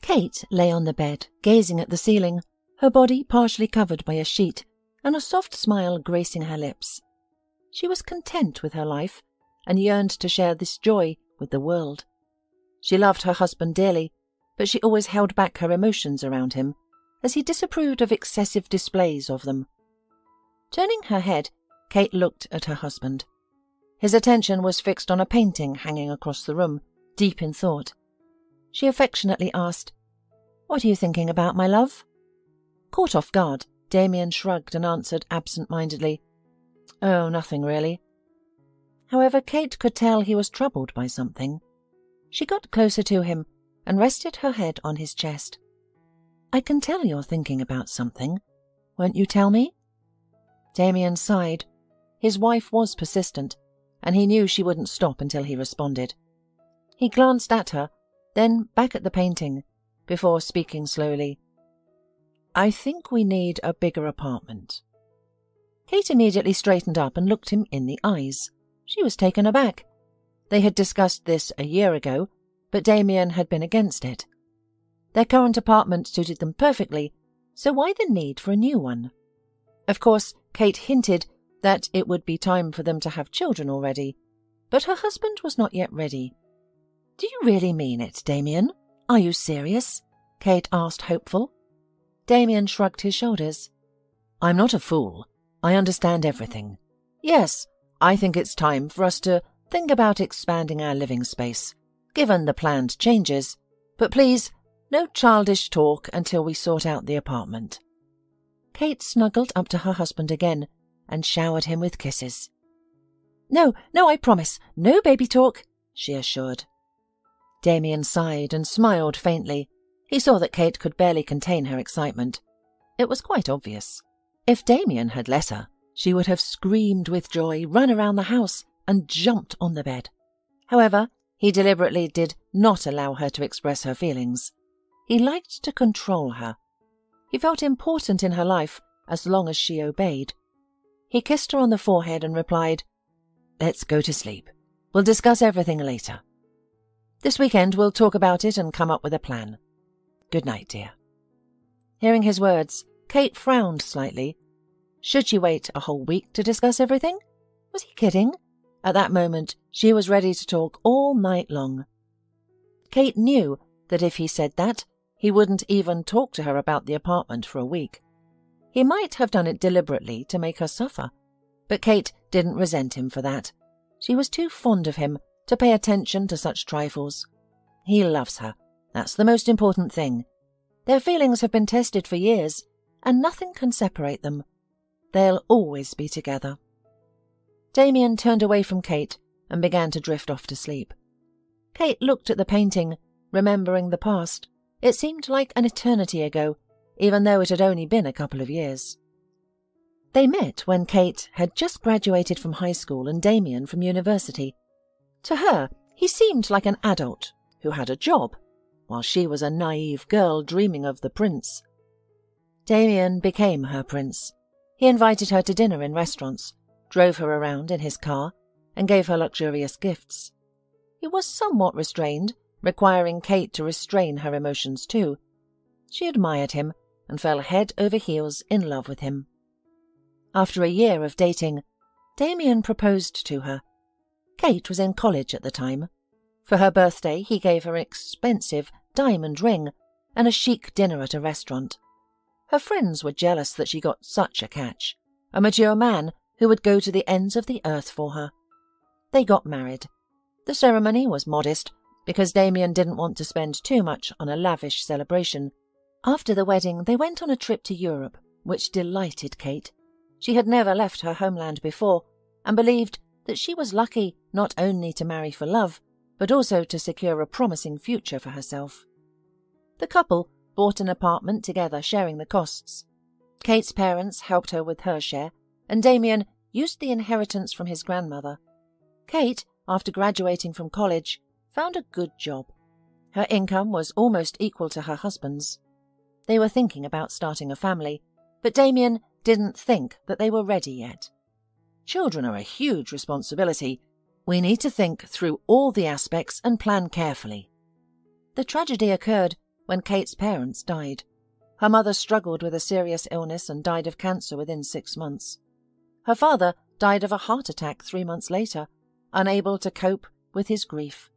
Kate lay on the bed, gazing at the ceiling, her body partially covered by a sheet, and a soft smile gracing her lips. She was content with her life, and yearned to share this joy with the world. She loved her husband dearly, but she always held back her emotions around him, as he disapproved of excessive displays of them. Turning her head, Kate looked at her husband. His attention was fixed on a painting hanging across the room, deep in thought. She affectionately asked, "What are you thinking about, my love?" Caught off guard, Damian shrugged and answered absent-mindedly, "Oh, nothing really." However, Kate could tell he was troubled by something. She got closer to him and rested her head on his chest. "I can tell you're thinking about something. Won't you tell me?" Damian sighed. His wife was persistent, and he knew she wouldn't stop until he responded. He glanced at her, then back at the painting, before speaking slowly. "I think we need a bigger apartment." Kate immediately straightened up and looked him in the eyes. She was taken aback. They had discussed this a year ago, but Damian had been against it. Their current apartment suited them perfectly, so why the need for a new one? Of course, Kate hinted that it would be time for them to have children already, but her husband was not yet ready. "Do you really mean it, Damian? Are you serious?" Kate asked, hopeful. Damian shrugged his shoulders. "I'm not a fool. I understand everything. Yes, I think it's time for us to think about expanding our living space, given the planned changes, but please, no childish talk until we sort out the apartment." Kate snuggled up to her husband again and showered him with kisses. No, I promise, no baby talk," she assured. Damian sighed and smiled faintly. He saw that Kate could barely contain her excitement. It was quite obvious. If Damian had let her, she would have screamed with joy, run around the house, and jumped on the bed. However, he deliberately did not allow her to express her feelings. He liked to control her. He felt important in her life as long as she obeyed. He kissed her on the forehead and replied, "Let's go to sleep. We'll discuss everything later. This weekend we'll talk about it and come up with a plan. Good night, dear." Hearing his words, Kate frowned slightly. Should she wait a whole week to discuss everything? Was he kidding? At that moment, she was ready to talk all night long. Kate knew that if he said that, he wouldn't even talk to her about the apartment for a week. He might have done it deliberately to make her suffer, but Kate didn't resent him for that. She was too fond of him to pay attention to such trifles. He loves her. That's the most important thing. Their feelings have been tested for years, and nothing can separate them. They'll always be together. Damian turned away from Kate and began to drift off to sleep. Kate looked at the painting, remembering the past. It seemed like an eternity ago, even though it had only been a couple of years. They met when Kate had just graduated from high school and Damian from university. To her, he seemed like an adult who had a job, while she was a naive girl dreaming of the prince. Damian became her prince. He invited her to dinner in restaurants, drove her around in his car, and gave her luxurious gifts. He was somewhat restrained, requiring Kate to restrain her emotions too. She admired him and fell head over heels in love with him. After a year of dating, Damian proposed to her. Kate was in college at the time. For her birthday, he gave her an expensive diamond ring and a chic dinner at a restaurant. Her friends were jealous that she got such a catch, a mature man who would go to the ends of the earth for her. They got married. The ceremony was modest because Damian didn't want to spend too much on a lavish celebration. After the wedding, they went on a trip to Europe, which delighted Kate. She had never left her homeland before and believed that she was lucky not only to marry for love, but also to secure a promising future for herself. The couple bought an apartment together, sharing the costs. Kate's parents helped her with her share, and Damian used the inheritance from his grandmother. Kate, after graduating from college, found a good job. Her income was almost equal to her husband's. They were thinking about starting a family, but Damian didn't think that they were ready yet. Children are a huge responsibility. We need to think through all the aspects and plan carefully. The tragedy occurred when Kate's parents died. Her mother struggled with a serious illness and died of cancer within 6 months. Her father died of a heart attack 3 months later, unable to cope with his grief.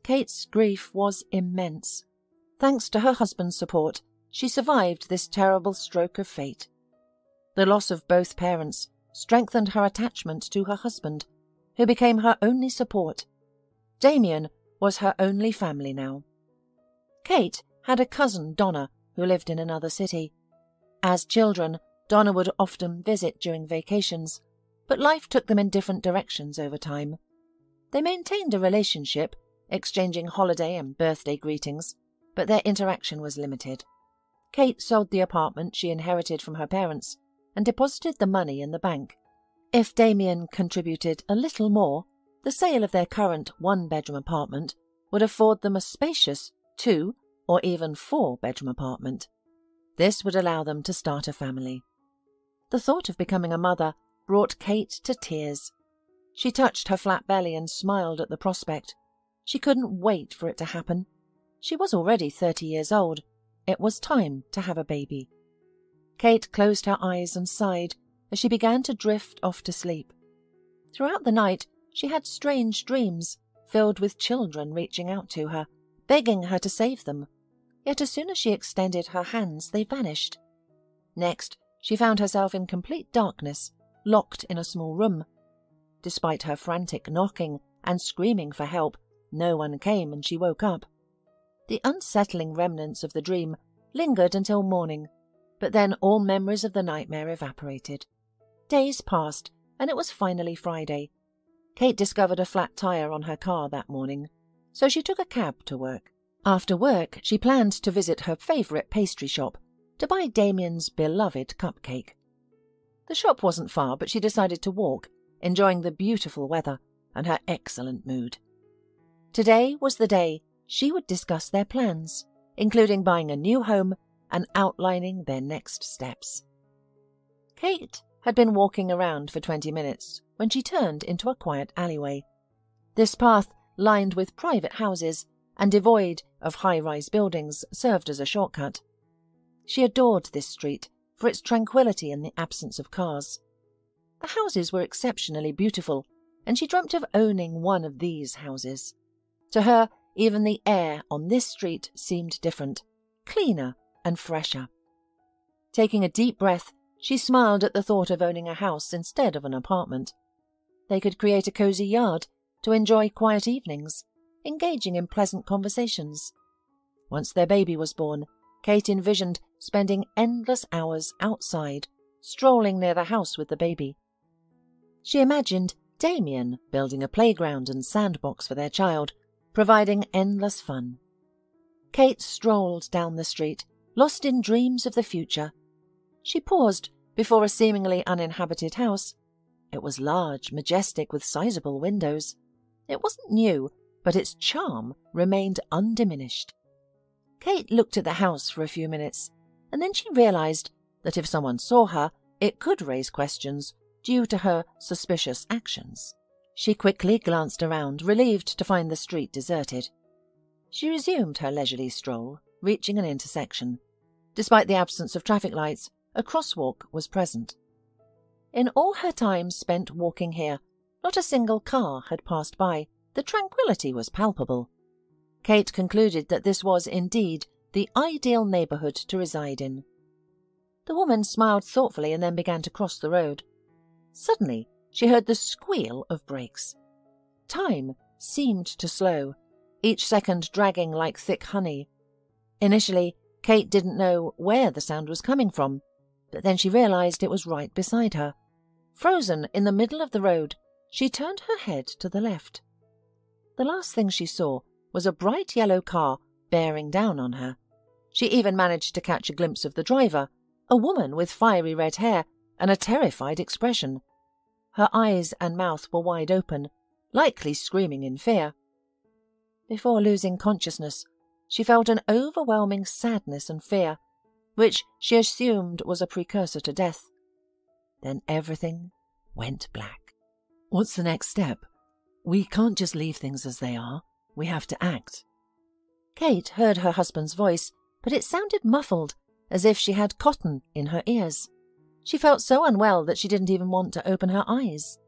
Kate's grief was immense. Thanks to her husband's support, she survived this terrible stroke of fate. The loss of both parents strengthened her attachment to her husband, who became her only support. Damian was her only family now. Kate had a cousin, Donna, who lived in another city. As children, Donna would often visit during vacations, but life took them in different directions over time. They maintained a relationship, exchanging holiday and birthday greetings, but their interaction was limited. Kate sold the apartment she inherited from her parents and deposited the money in the bank. If Damian contributed a little more, the sale of their current one-bedroom apartment would afford them a spacious 2- or even 4-bedroom apartment. This would allow them to start a family. The thought of becoming a mother brought Kate to tears. She touched her flat belly and smiled at the prospect. She couldn't wait for it to happen. She was already 30 years old. It was time to have a baby. Kate closed her eyes and sighed as she began to drift off to sleep. Throughout the night, she had strange dreams, filled with children reaching out to her, begging her to save them. Yet as soon as she extended her hands, they vanished. Next, she found herself in complete darkness, locked in a small room. Despite her frantic knocking and screaming for help, no one came and she woke up. The unsettling remnants of the dream lingered until morning, but then all memories of the nightmare evaporated. Days passed, and it was finally Friday. Kate discovered a flat tire on her car that morning, so she took a cab to work. After work, she planned to visit her favourite pastry shop to buy Damian's beloved cupcake. The shop wasn't far, but she decided to walk, enjoying the beautiful weather and her excellent mood. Today was the day she would discuss their plans, including buying a new home and outlining their next steps. Kate had been walking around for 20 minutes when she turned into a quiet alleyway. This path, lined with private houses and devoid of high-rise buildings, served as a shortcut. She adored this street for its tranquility and the absence of cars. The houses were exceptionally beautiful, and she dreamt of owning one of these houses. To her, even the air on this street seemed different, cleaner and fresher. Taking a deep breath, she smiled at the thought of owning a house instead of an apartment. They could create a cosy yard to enjoy quiet evenings, engaging in pleasant conversations. Once their baby was born, Kate envisioned spending endless hours outside, strolling near the house with the baby. She imagined Damian building a playground and sandbox for their child, providing endless fun. Kate strolled down the street, lost in dreams of the future. She paused before a seemingly uninhabited house. It was large, majestic, with sizable windows. It wasn't new, but its charm remained undiminished. Kate looked at the house for a few minutes, and then she realized that if someone saw her, it could raise questions due to her suspicious actions. She quickly glanced around, relieved to find the street deserted. She resumed her leisurely stroll, reaching an intersection. Despite the absence of traffic lights, a crosswalk was present. In all her time spent walking here, not a single car had passed by. The tranquility was palpable. Kate concluded that this was indeed the ideal neighbourhood to reside in. The woman smiled thoughtfully and then began to cross the road. Suddenly, she heard the squeal of brakes. Time seemed to slow, each second dragging like thick honey. Initially, Kate didn't know where the sound was coming from, but then she realized it was right beside her. Frozen in the middle of the road, she turned her head to the left. The last thing she saw was a bright yellow car bearing down on her. She even managed to catch a glimpse of the driver, a woman with fiery red hair and a terrified expression. Her eyes and mouth were wide open, likely screaming in fear. Before losing consciousness, she felt an overwhelming sadness and fear, which she assumed was a precursor to death. Then everything went black. What's the next step? We can't just leave things as they are. We have to act. Kate heard her husband's voice, but it sounded muffled, as if she had cotton in her ears. She felt so unwell that she didn't even want to open her eyes.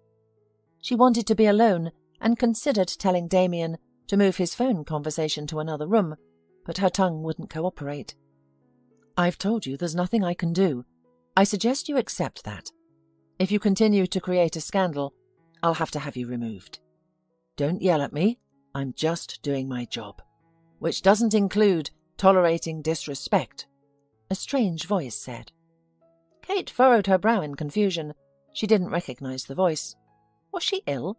She wanted to be alone and considered telling Damian to move his phone conversation to another room, but her tongue wouldn't cooperate. "I've told you there's nothing I can do. I suggest you accept that. If you continue to create a scandal, I'll have to have you removed. Don't yell at me. I'm just doing my job, which doesn't include tolerating disrespect," a strange voice said. Kate furrowed her brow in confusion. She didn't recognize the voice. Was she ill?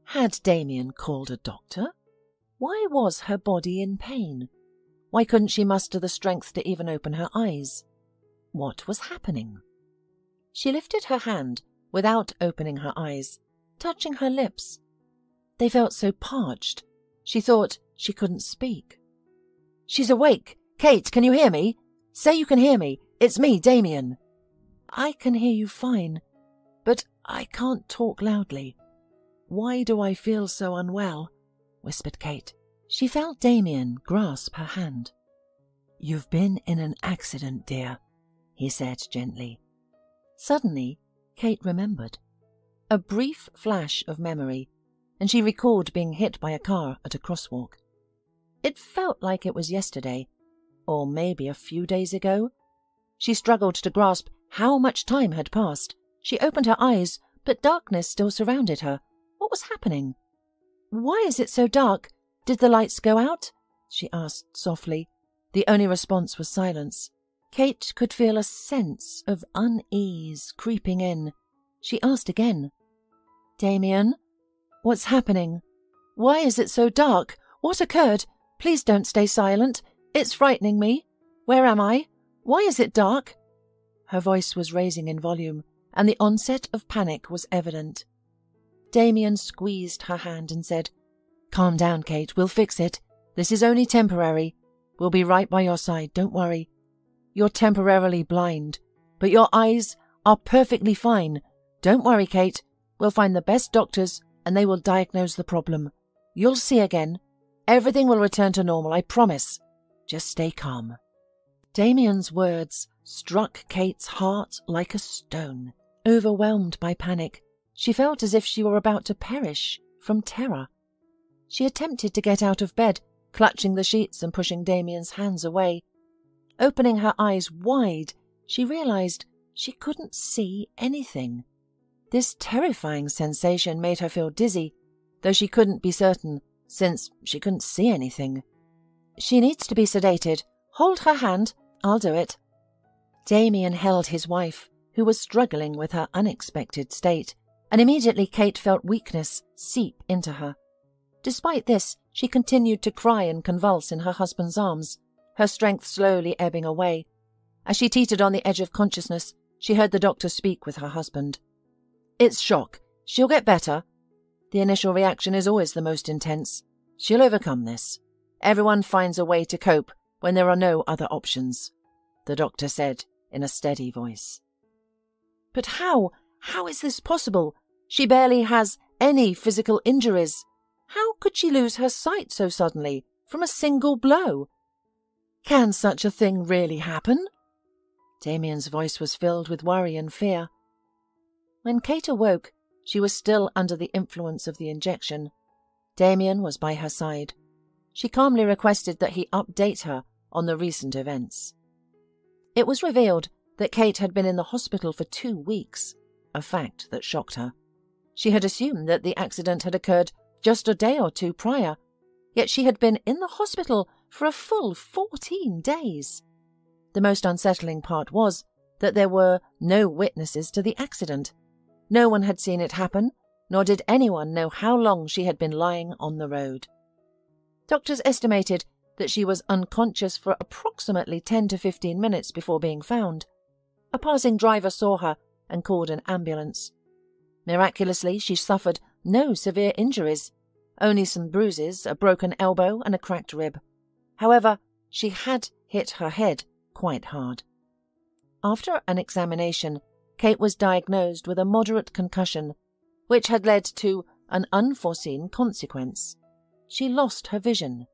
Had Damian called a doctor? Why was her body in pain? Why couldn't she muster the strength to even open her eyes? What was happening? She lifted her hand without opening her eyes, touching her lips. They felt so parched. She thought she couldn't speak. "She's awake. Kate, can you hear me? Say you can hear me. It's me, Damian." "I can hear you fine, but I can't talk loudly. Why do I feel so unwell?" whispered Kate. She felt Damian grasp her hand. "You've been in an accident, dear," he said gently. Suddenly, Kate remembered. A brief flash of memory, and she recalled being hit by a car at a crosswalk. It felt like it was yesterday, or maybe a few days ago. She struggled to grasp how much time had passed. She opened her eyes, but darkness still surrounded her. What was happening? "Why is it so dark? Did the lights go out?" she asked softly. The only response was silence. Kate could feel a sense of unease creeping in. She asked again, "Damian, what's happening? Why is it so dark? What occurred? Please don't stay silent. It's frightening me. Where am I? Why is it dark?" Her voice was raising in volume, and the onset of panic was evident. Damian squeezed her hand and said, "Calm down, Kate. We'll fix it. This is only temporary. We'll be right by your side. Don't worry. You're temporarily blind, but your eyes are perfectly fine. Don't worry, Kate. We'll find the best doctors, and they will diagnose the problem. You'll see again. Everything will return to normal, I promise. Just stay calm." Damian's words struck Kate's heart like a stone. Overwhelmed by panic, she felt as if she were about to perish from terror. She attempted to get out of bed, clutching the sheets and pushing Damian's hands away. Opening her eyes wide, she realized she couldn't see anything. This terrifying sensation made her feel dizzy, though she couldn't be certain, since she couldn't see anything. "She needs to be sedated. Hold her hand. I'll do it." Damian held his wife, who was struggling with her unexpected state, and immediately Kate felt weakness seep into her. Despite this, she continued to cry and convulse in her husband's arms, her strength slowly ebbing away. As she teetered on the edge of consciousness, she heard the doctor speak with her husband. "It's shock. She'll get better. The initial reaction is always the most intense. She'll overcome this. Everyone finds a way to cope when there are no other options," the doctor said in a steady voice. "But how? How is this possible? She barely has any physical injuries. How could she lose her sight so suddenly, from a single blow? Can such a thing really happen?" Damian's voice was filled with worry and fear. When Kate awoke, she was still under the influence of the injection. Damian was by her side. She calmly requested that he update her on the recent events. It was revealed that Kate had been in the hospital for 2 weeks, a fact that shocked her. She had assumed that the accident had occurred just a day or 2 prior, yet she had been in the hospital for a full 14 days. The most unsettling part was that there were no witnesses to the accident. No one had seen it happen, nor did anyone know how long she had been lying on the road. Doctors estimated that she was unconscious for approximately 10 to 15 minutes before being found. A passing driver saw her and called an ambulance. Miraculously, she suffered no severe injuries, only some bruises, a broken elbow and a cracked rib. However, she had hit her head quite hard. After an examination, Kate was diagnosed with a moderate concussion, which had led to an unforeseen consequence. She lost her vision.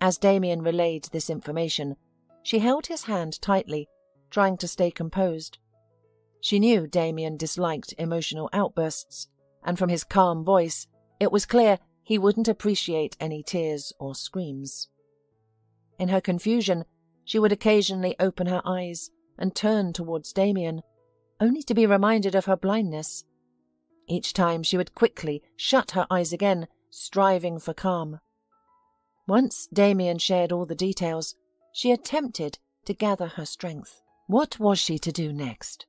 As Damian relayed this information, she held his hand tightly, trying to stay composed. She knew Damian disliked emotional outbursts, and from his calm voice, it was clear he wouldn't appreciate any tears or screams. In her confusion, she would occasionally open her eyes and turn towards Damian, only to be reminded of her blindness. Each time she would quickly shut her eyes again, striving for calm. Once Damian shared all the details, she attempted to gather her strength. What was she to do next?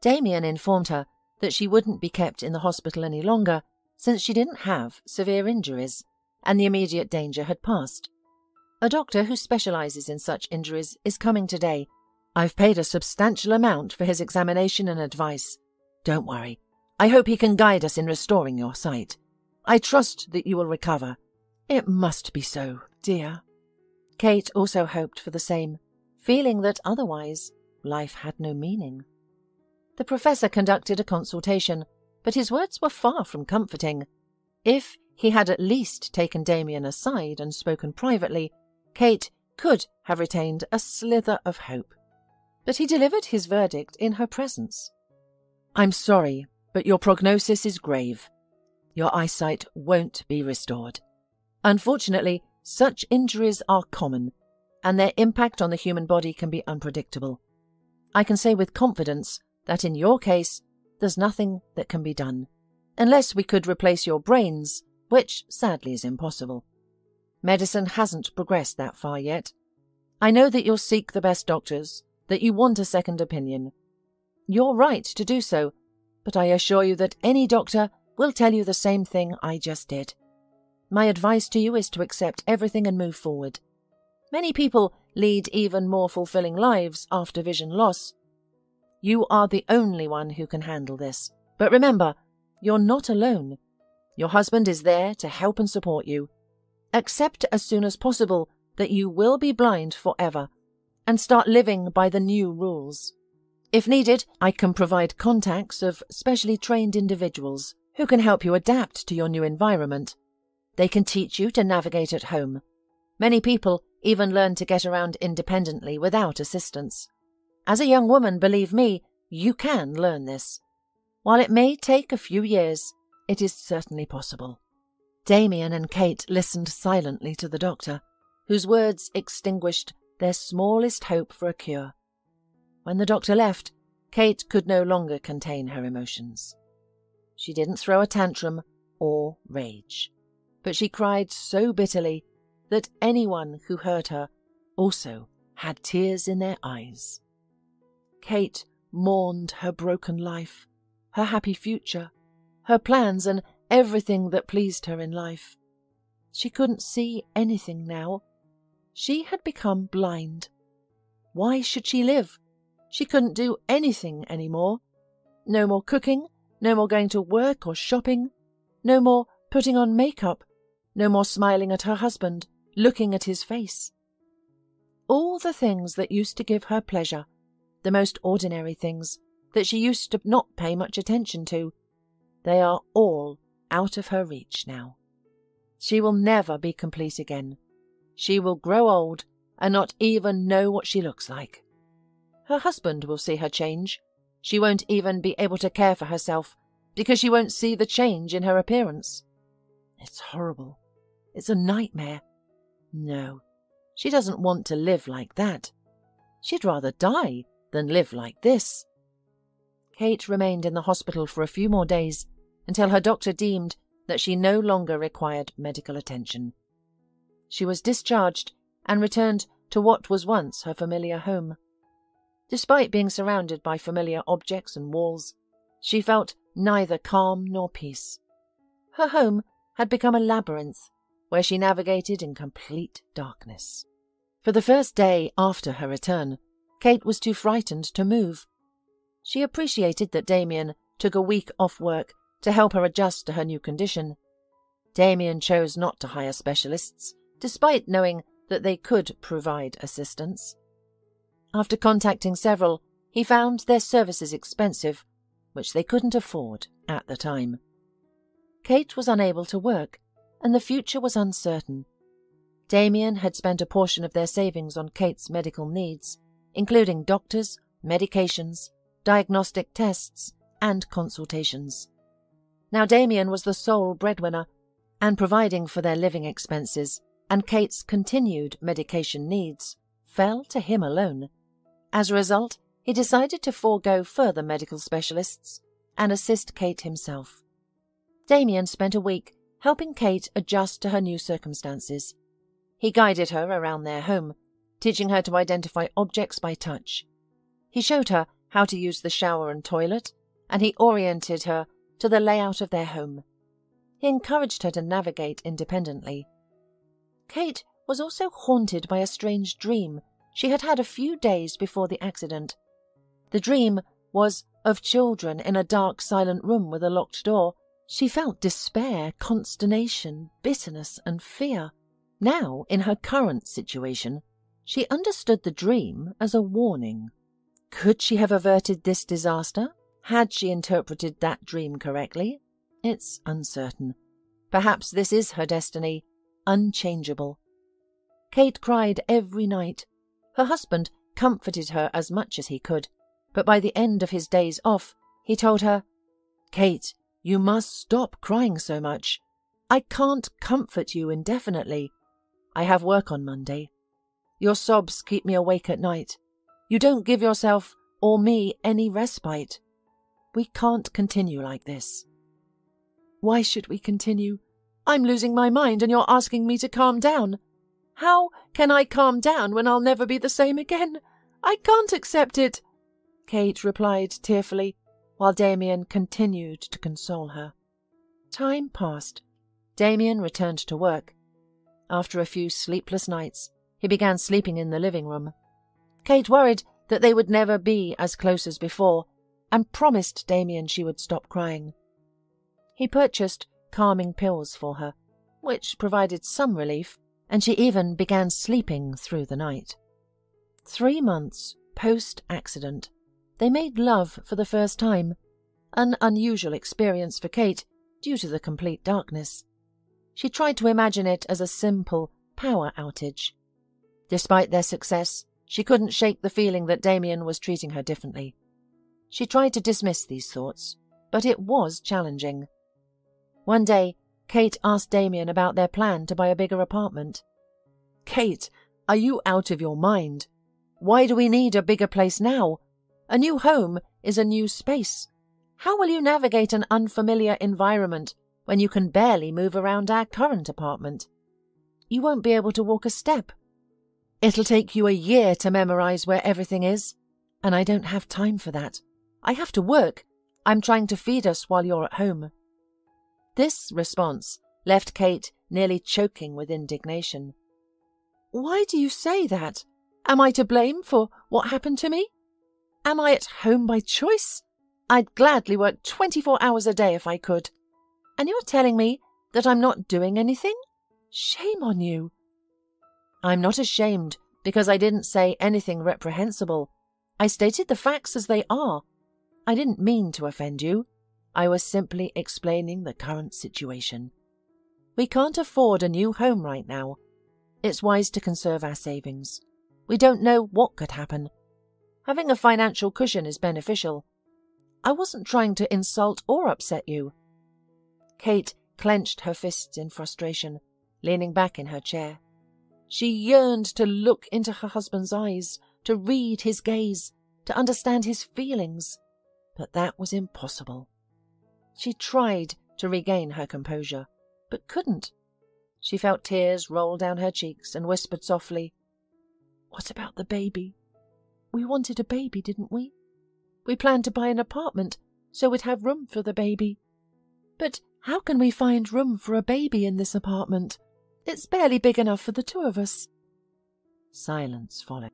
Damian informed her that she wouldn't be kept in the hospital any longer, since she didn't have severe injuries, and the immediate danger had passed. A doctor who specializes in such injuries is coming today. I've paid a substantial amount for his examination and advice. Don't worry. I hope he can guide us in restoring your sight. I trust that you will recover. It must be so, dear. Kate also hoped for the same, feeling that otherwise life had no meaning. The professor conducted a consultation, but his words were far from comforting. If he had at least taken Damian aside and spoken privately, Kate could have retained a slither of hope. But he delivered his verdict in her presence. I'm sorry, but your prognosis is grave. Your eyesight won't be restored. Unfortunately, such injuries are common, and their impact on the human body can be unpredictable. I can say with confidence that in your case, there's nothing that can be done, unless we could replace your brains, which sadly is impossible. Medicine hasn't progressed that far yet. I know that you'll seek the best doctors, that you want a second opinion. You're right to do so, but I assure you that any doctor will tell you the same thing I just did. My advice to you is to accept everything and move forward. Many people lead even more fulfilling lives after vision loss. You are the only one who can handle this. But remember, you're not alone. Your husband is there to help and support you. Accept as soon as possible that you will be blind forever, and start living by the new rules. If needed, I can provide contacts of specially trained individuals who can help you adapt to your new environment. They can teach you to navigate at home. Many people even learn to get around independently without assistance. As a young woman, believe me, you can learn this. While it may take a few years, it is certainly possible. Damian and Kate listened silently to the doctor, whose words extinguished their smallest hope for a cure. When the doctor left, Kate could no longer contain her emotions. She didn't throw a tantrum or rage, but she cried so bitterly that anyone who heard her also had tears in their eyes. Kate mourned her broken life, her happy future, her plans and everything that pleased her in life. She couldn't see anything now. She had become blind. Why should she live? She couldn't do anything anymore. No more cooking, no more going to work or shopping, no more putting on makeup, no more smiling at her husband, looking at his face. All the things that used to give her pleasure, the most ordinary things that she used to not pay much attention to, they are all out of her reach now. She will never be complete again. She will grow old and not even know what she looks like. Her husband will see her change. She won't even be able to care for herself because she won't see the change in her appearance. It's horrible. It's a nightmare. No, she doesn't want to live like that. She'd rather die than live like this. Kate remained in the hospital for a few more days until her doctor deemed that she no longer required medical attention. She was discharged and returned to what was once her familiar home. Despite being surrounded by familiar objects and walls, she felt neither calm nor peace. Her home had become a labyrinth where she navigated in complete darkness. For the first day after her return, Kate was too frightened to move. She appreciated that Damian took a week off work to help her adjust to her new condition. Damian chose not to hire specialists, despite knowing that they could provide assistance. After contacting several, he found their services expensive, which they couldn't afford at the time. Kate was unable to work, and the future was uncertain. Damian had spent a portion of their savings on Kate's medical needs, including doctors, medications, diagnostic tests, and consultations. Now Damian was the sole breadwinner, and providing for their living expenses and Kate's continued medication needs fell to him alone. As a result, he decided to forego further medical specialists and assist Kate himself. Damian spent a week helping Kate adjust to her new circumstances. He guided her around their home, teaching her to identify objects by touch. He showed her how to use the shower and toilet, and he oriented her to the layout of their home. He encouraged her to navigate independently. Kate was also haunted by a strange dream she had had a few days before the accident. The dream was of children in a dark, silent room with a locked door. She felt despair, consternation, bitterness, and fear. Now, in her current situation, she understood the dream as a warning. Could she have averted this disaster? Had she interpreted that dream correctly? It's uncertain. Perhaps this is her destiny, unchangeable. Kate cried every night. Her husband comforted her as much as he could, but by the end of his days off, he told her, "Kate, you must stop crying so much. I can't comfort you indefinitely. I have work on Monday. Your sobs keep me awake at night. You don't give yourself or me any respite. We can't continue like this." "Why should we continue? I'm losing my mind and you're asking me to calm down. How can I calm down when I'll never be the same again? I can't accept it," Kate replied tearfully, while Damian continued to console her. Time passed. Damian returned to work. After a few sleepless nights, he began sleeping in the living room. Kate worried that they would never be as close as before, and promised Damian she would stop crying. He purchased calming pills for her, which provided some relief, and she even began sleeping through the night. 3 months post-accident, they made love for the first time, an unusual experience for Kate due to the complete darkness. She tried to imagine it as a simple power outage. Despite their success, she couldn't shake the feeling that Damian was treating her differently. She tried to dismiss these thoughts, but it was challenging. One day, Kate asked Damian about their plan to buy a bigger apartment. "Kate, are you out of your mind? Why do we need a bigger place now? A new home is a new space. How will you navigate an unfamiliar environment when you can barely move around our current apartment? You won't be able to walk a step. It'll take you a year to memorize where everything is, and I don't have time for that. I have to work. I'm trying to feed us while you're at home." This response left Kate nearly choking with indignation. "Why do you say that? Am I to blame for what happened to me? Am I at home by choice? I'd gladly work 24 hours a day if I could. And you're telling me that I'm not doing anything? Shame on you." "I'm not ashamed because I didn't say anything reprehensible. I stated the facts as they are. I didn't mean to offend you. I was simply explaining the current situation. We can't afford a new home right now. It's wise to conserve our savings. We don't know what could happen. Having a financial cushion is beneficial. I wasn't trying to insult or upset you." Kate clenched her fists in frustration, leaning back in her chair. She yearned to look into her husband's eyes, to read his gaze, to understand his feelings, but that was impossible. She tried to regain her composure, but couldn't. She felt tears roll down her cheeks and whispered softly, "What about the baby? We wanted a baby, didn't we? We planned to buy an apartment so we'd have room for the baby. But how can we find room for a baby in this apartment? It's barely big enough for the 2 of us." Silence followed.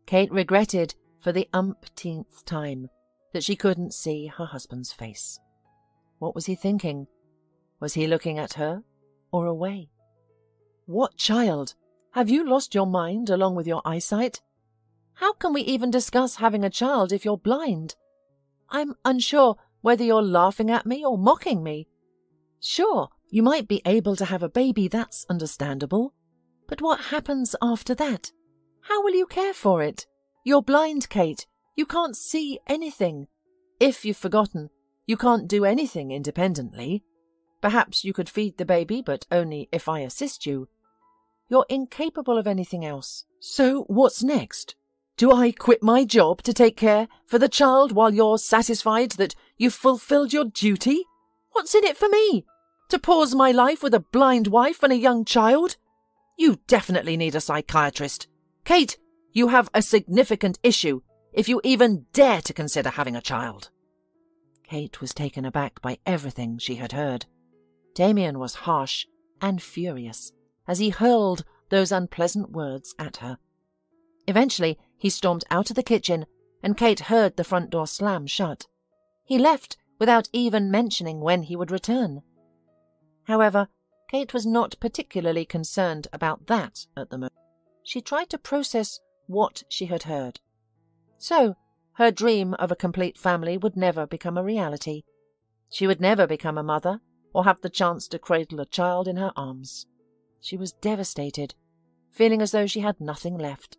Kate regretted for the umpteenth time that she couldn't see her husband's face. What was he thinking? Was he looking at her or away? "What child? Have you lost your mind along with your eyesight? How can we even discuss having a child if you're blind? I'm unsure whether you're laughing at me or mocking me. Sure, you might be able to have a baby, that's understandable. But what happens after that? How will you care for it? You're blind, Kate. You can't see anything. If you've forgotten, you can't do anything independently. Perhaps you could feed the baby, but only if I assist you. You're incapable of anything else. So what's next? Do I quit my job to take care for the child while you're satisfied that you've fulfilled your duty? What's in it for me? To pause my life with a blind wife and a young child? You definitely need a psychiatrist. Kate, you have a significant issue if you even dare to consider having a child. Kate was taken aback by everything she had heard. Damian was harsh and furious as he hurled those unpleasant words at her. Eventually, he stormed out of the kitchen, and Kate heard the front door slam shut. He left without even mentioning when he would return. However, Kate was not particularly concerned about that at the moment. She tried to process what she had heard. So, her dream of a complete family would never become a reality. She would never become a mother or have the chance to cradle a child in her arms. She was devastated, feeling as though she had nothing left.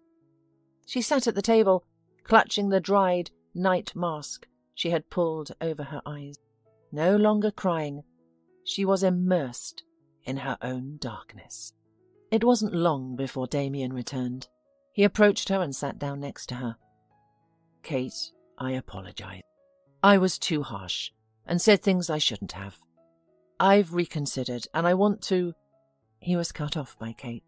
She sat at the table, clutching the dried night mask she had pulled over her eyes. No longer crying, she was immersed in her own darkness. It wasn't long before Damian returned. He approached her and sat down next to her. Kate, I apologize. I was too harsh and said things I shouldn't have. I've reconsidered and I want to... He was cut off by Kate.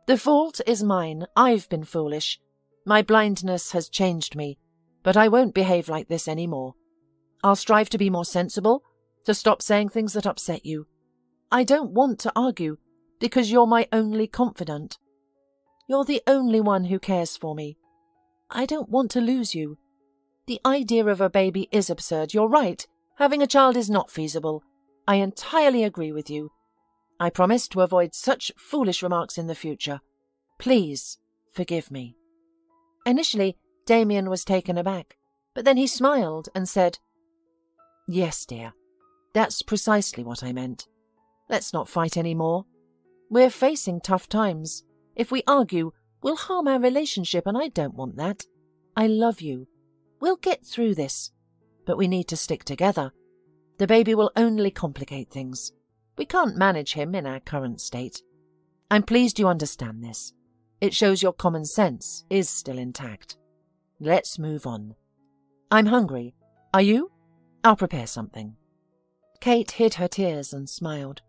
The fault is mine. I've been foolish. My blindness has changed me, but I won't behave like this anymore. I'll strive to be more sensible, to stop saying things that upset you. I don't want to argue, because you're my only confidant. You're the only one who cares for me. I don't want to lose you. The idea of a baby is absurd. You're right. Having a child is not feasible. I entirely agree with you. I promise to avoid such foolish remarks in the future. Please forgive me. Initially, Damian was taken aback, but then he smiled and said, Yes, dear, that's precisely what I meant. Let's not fight any more. We're facing tough times. If we argue, we'll harm our relationship, and I don't want that. I love you. We'll get through this, but we need to stick together. The baby will only complicate things. We can't manage him in our current state. I'm pleased you understand this. It shows your common sense is still intact. Let's move on. I'm hungry. Are you? I'll prepare something. Kate hid her tears and smiled.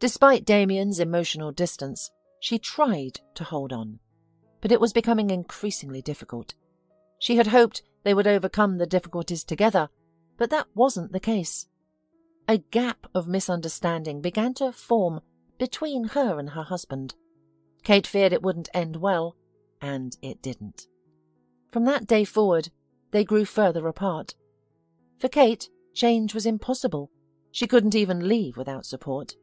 Despite Damian's emotional distance, she tried to hold on, but it was becoming increasingly difficult. She had hoped they would overcome the difficulties together, but that wasn't the case. A gap of misunderstanding began to form between her and her husband. Kate feared it wouldn't end well, and it didn't. From that day forward, they grew further apart. For Kate, change was impossible. She couldn't even leave without support.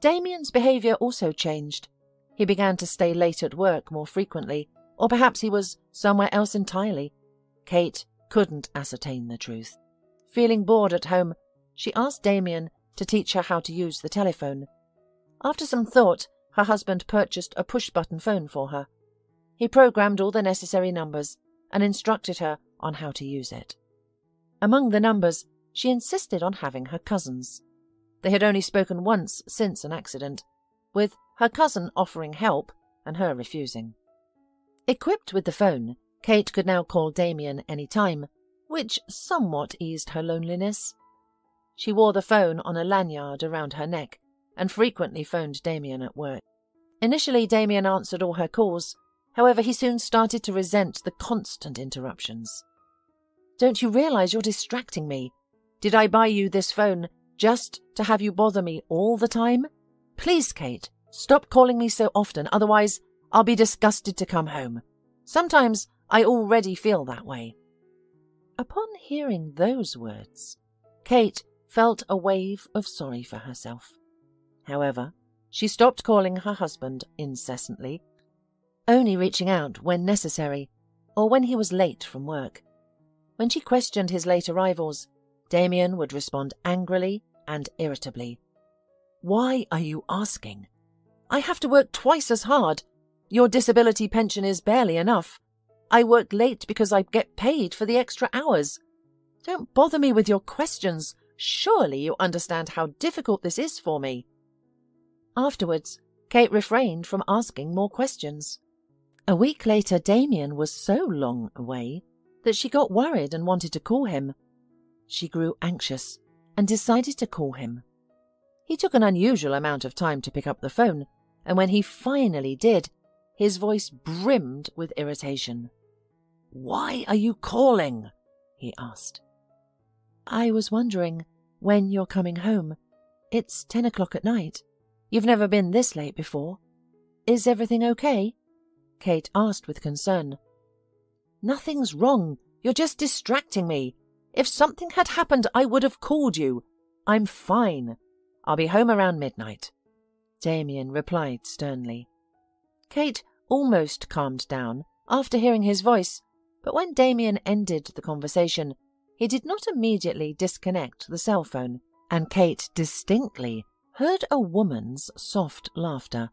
Damian's behaviour also changed. He began to stay late at work more frequently, or perhaps he was somewhere else entirely. Kate couldn't ascertain the truth. Feeling bored at home, she asked Damian to teach her how to use the telephone. After some thought, her husband purchased a push-button phone for her. He programmed all the necessary numbers and instructed her on how to use it. Among the numbers, she insisted on having her cousins. They had only spoken once since an accident, with her cousin offering help and her refusing. Equipped with the phone, Kate could now call Damian any time, which somewhat eased her loneliness. She wore the phone on a lanyard around her neck and frequently phoned Damian at work. Initially, Damian answered all her calls. However, he soon started to resent the constant interruptions. Don't you realize you're distracting me? Did I buy you this phone just to have you bother me all the time? Please, Kate, stop calling me so often, otherwise I'll be disgusted to come home. Sometimes I already feel that way. Upon hearing those words, Kate felt a wave of sorry for herself. However, she stopped calling her husband incessantly, only reaching out when necessary or when he was late from work. When she questioned his late arrivals, Damian would respond angrily and irritably. Why are you asking? I have to work twice as hard. Your disability pension is barely enough. I work late because I get paid for the extra hours. Don't bother me with your questions. Surely you understand how difficult this is for me." Afterwards, Kate refrained from asking more questions. A week later, Damian was so long away that she got worried and wanted to call him. She grew anxious and decided to call him. He took an unusual amount of time to pick up the phone, and when he finally did, his voice brimmed with irritation. "Why are you calling?" he asked. "I was wondering when you're coming home. It's 10 o'clock at night. You've never been this late before. Is everything okay?" Kate asked with concern. "Nothing's wrong. You're just distracting me. If something had happened, I would have called you. I'm fine. I'll be home around midnight," Damian replied sternly. Kate almost calmed down after hearing his voice, but when Damian ended the conversation, he did not immediately disconnect the cell phone, and Kate distinctly heard a woman's soft laughter,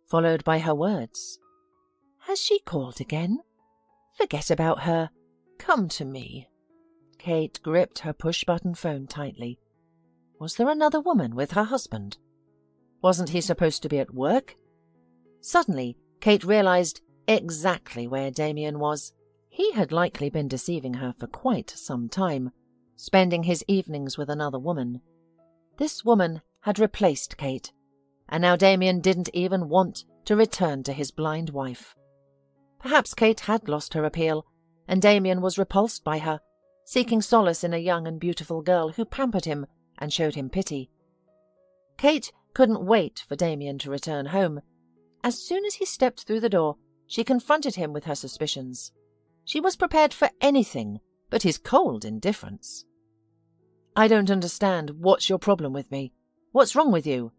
followed by her words. "Has she called again? Forget about her. Come to me." Kate gripped her push-button phone tightly. Was there another woman with her husband? Wasn't he supposed to be at work? Suddenly, Kate realized exactly where Damian was. He had likely been deceiving her for quite some time, spending his evenings with another woman. This woman had replaced Kate, and now Damian didn't even want to return to his blind wife. Perhaps Kate had lost her appeal, and Damian was repulsed by her, seeking solace in a young and beautiful girl who pampered him and showed him pity. Kate couldn't wait for Damian to return home. As soon as he stepped through the door, she confronted him with her suspicions. She was prepared for anything but his cold indifference. "I don't understand. What's your problem with me? What's wrong with you?"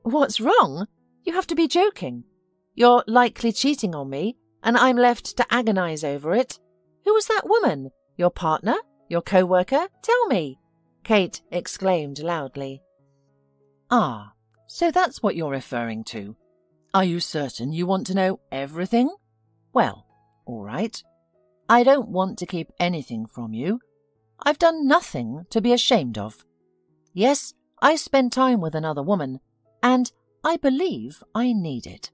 "What's wrong? You have to be joking. You're likely cheating on me, and I'm left to agonize over it. Who was that woman? Your partner? Your co-worker? Tell me!" Kate exclaimed loudly. "Ah, so that's what you're referring to. Are you certain you want to know everything? Well, all right. I don't want to keep anything from you. I've done nothing to be ashamed of. Yes, I spend time with another woman, and I believe I need it.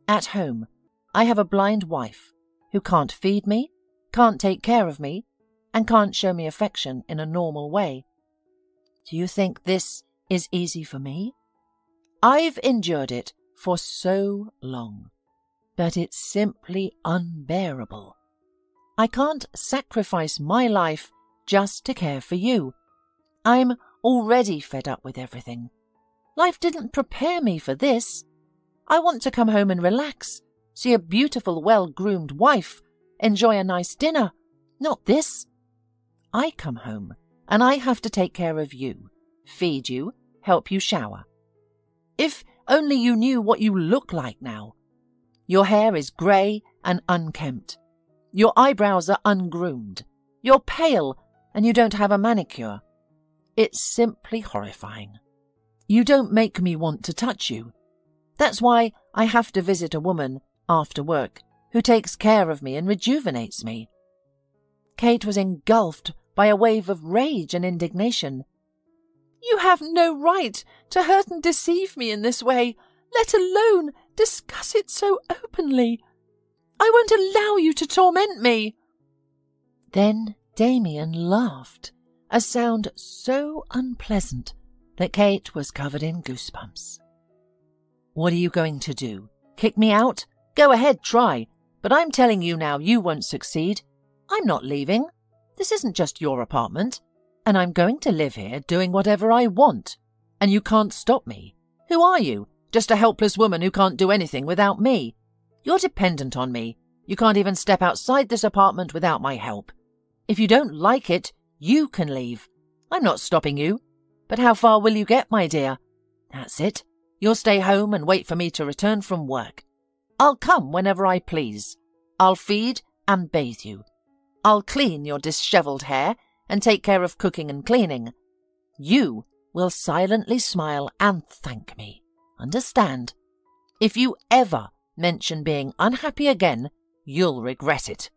At home, I have a blind wife who can't feed me, can't take care of me, and can't show me affection in a normal way. Do you think this is easy for me? I've endured it for so long, but it's simply unbearable. I can't sacrifice my life just to care for you. I'm already fed up with everything. Life didn't prepare me for this. I want to come home and relax, see a beautiful, well-groomed wife, enjoy a nice dinner, not this. I come home and I have to take care of you, feed you, help you shower. If only you knew what you look like now. Your hair is grey and unkempt. Your eyebrows are ungroomed. You're pale and you don't have a manicure. It's simply horrifying. You don't make me want to touch you. That's why I have to visit a woman after work who takes care of me and rejuvenates me." Kate was engulfed by a wave of rage and indignation. "You have no right to hurt and deceive me in this way, let alone discuss it so openly. I won't allow you to torment me." Then Damian laughed, a sound so unpleasant that Kate was covered in goosebumps. "What are you going to do? Kick me out? Go ahead, try. But I'm telling you now, you won't succeed. I'm not leaving. This isn't just your apartment. And I'm going to live here doing whatever I want. And you can't stop me. Who are you? Just a helpless woman who can't do anything without me. You're dependent on me. You can't even step outside this apartment without my help. If you don't like it, you can leave. I'm not stopping you. But how far will you get, my dear? That's it. You'll stay home and wait for me to return from work. I'll come whenever I please. I'll feed and bathe you. I'll clean your dishevelled hair and take care of cooking and cleaning. You will silently smile and thank me. Understand? If you ever mention being unhappy again, you'll regret it.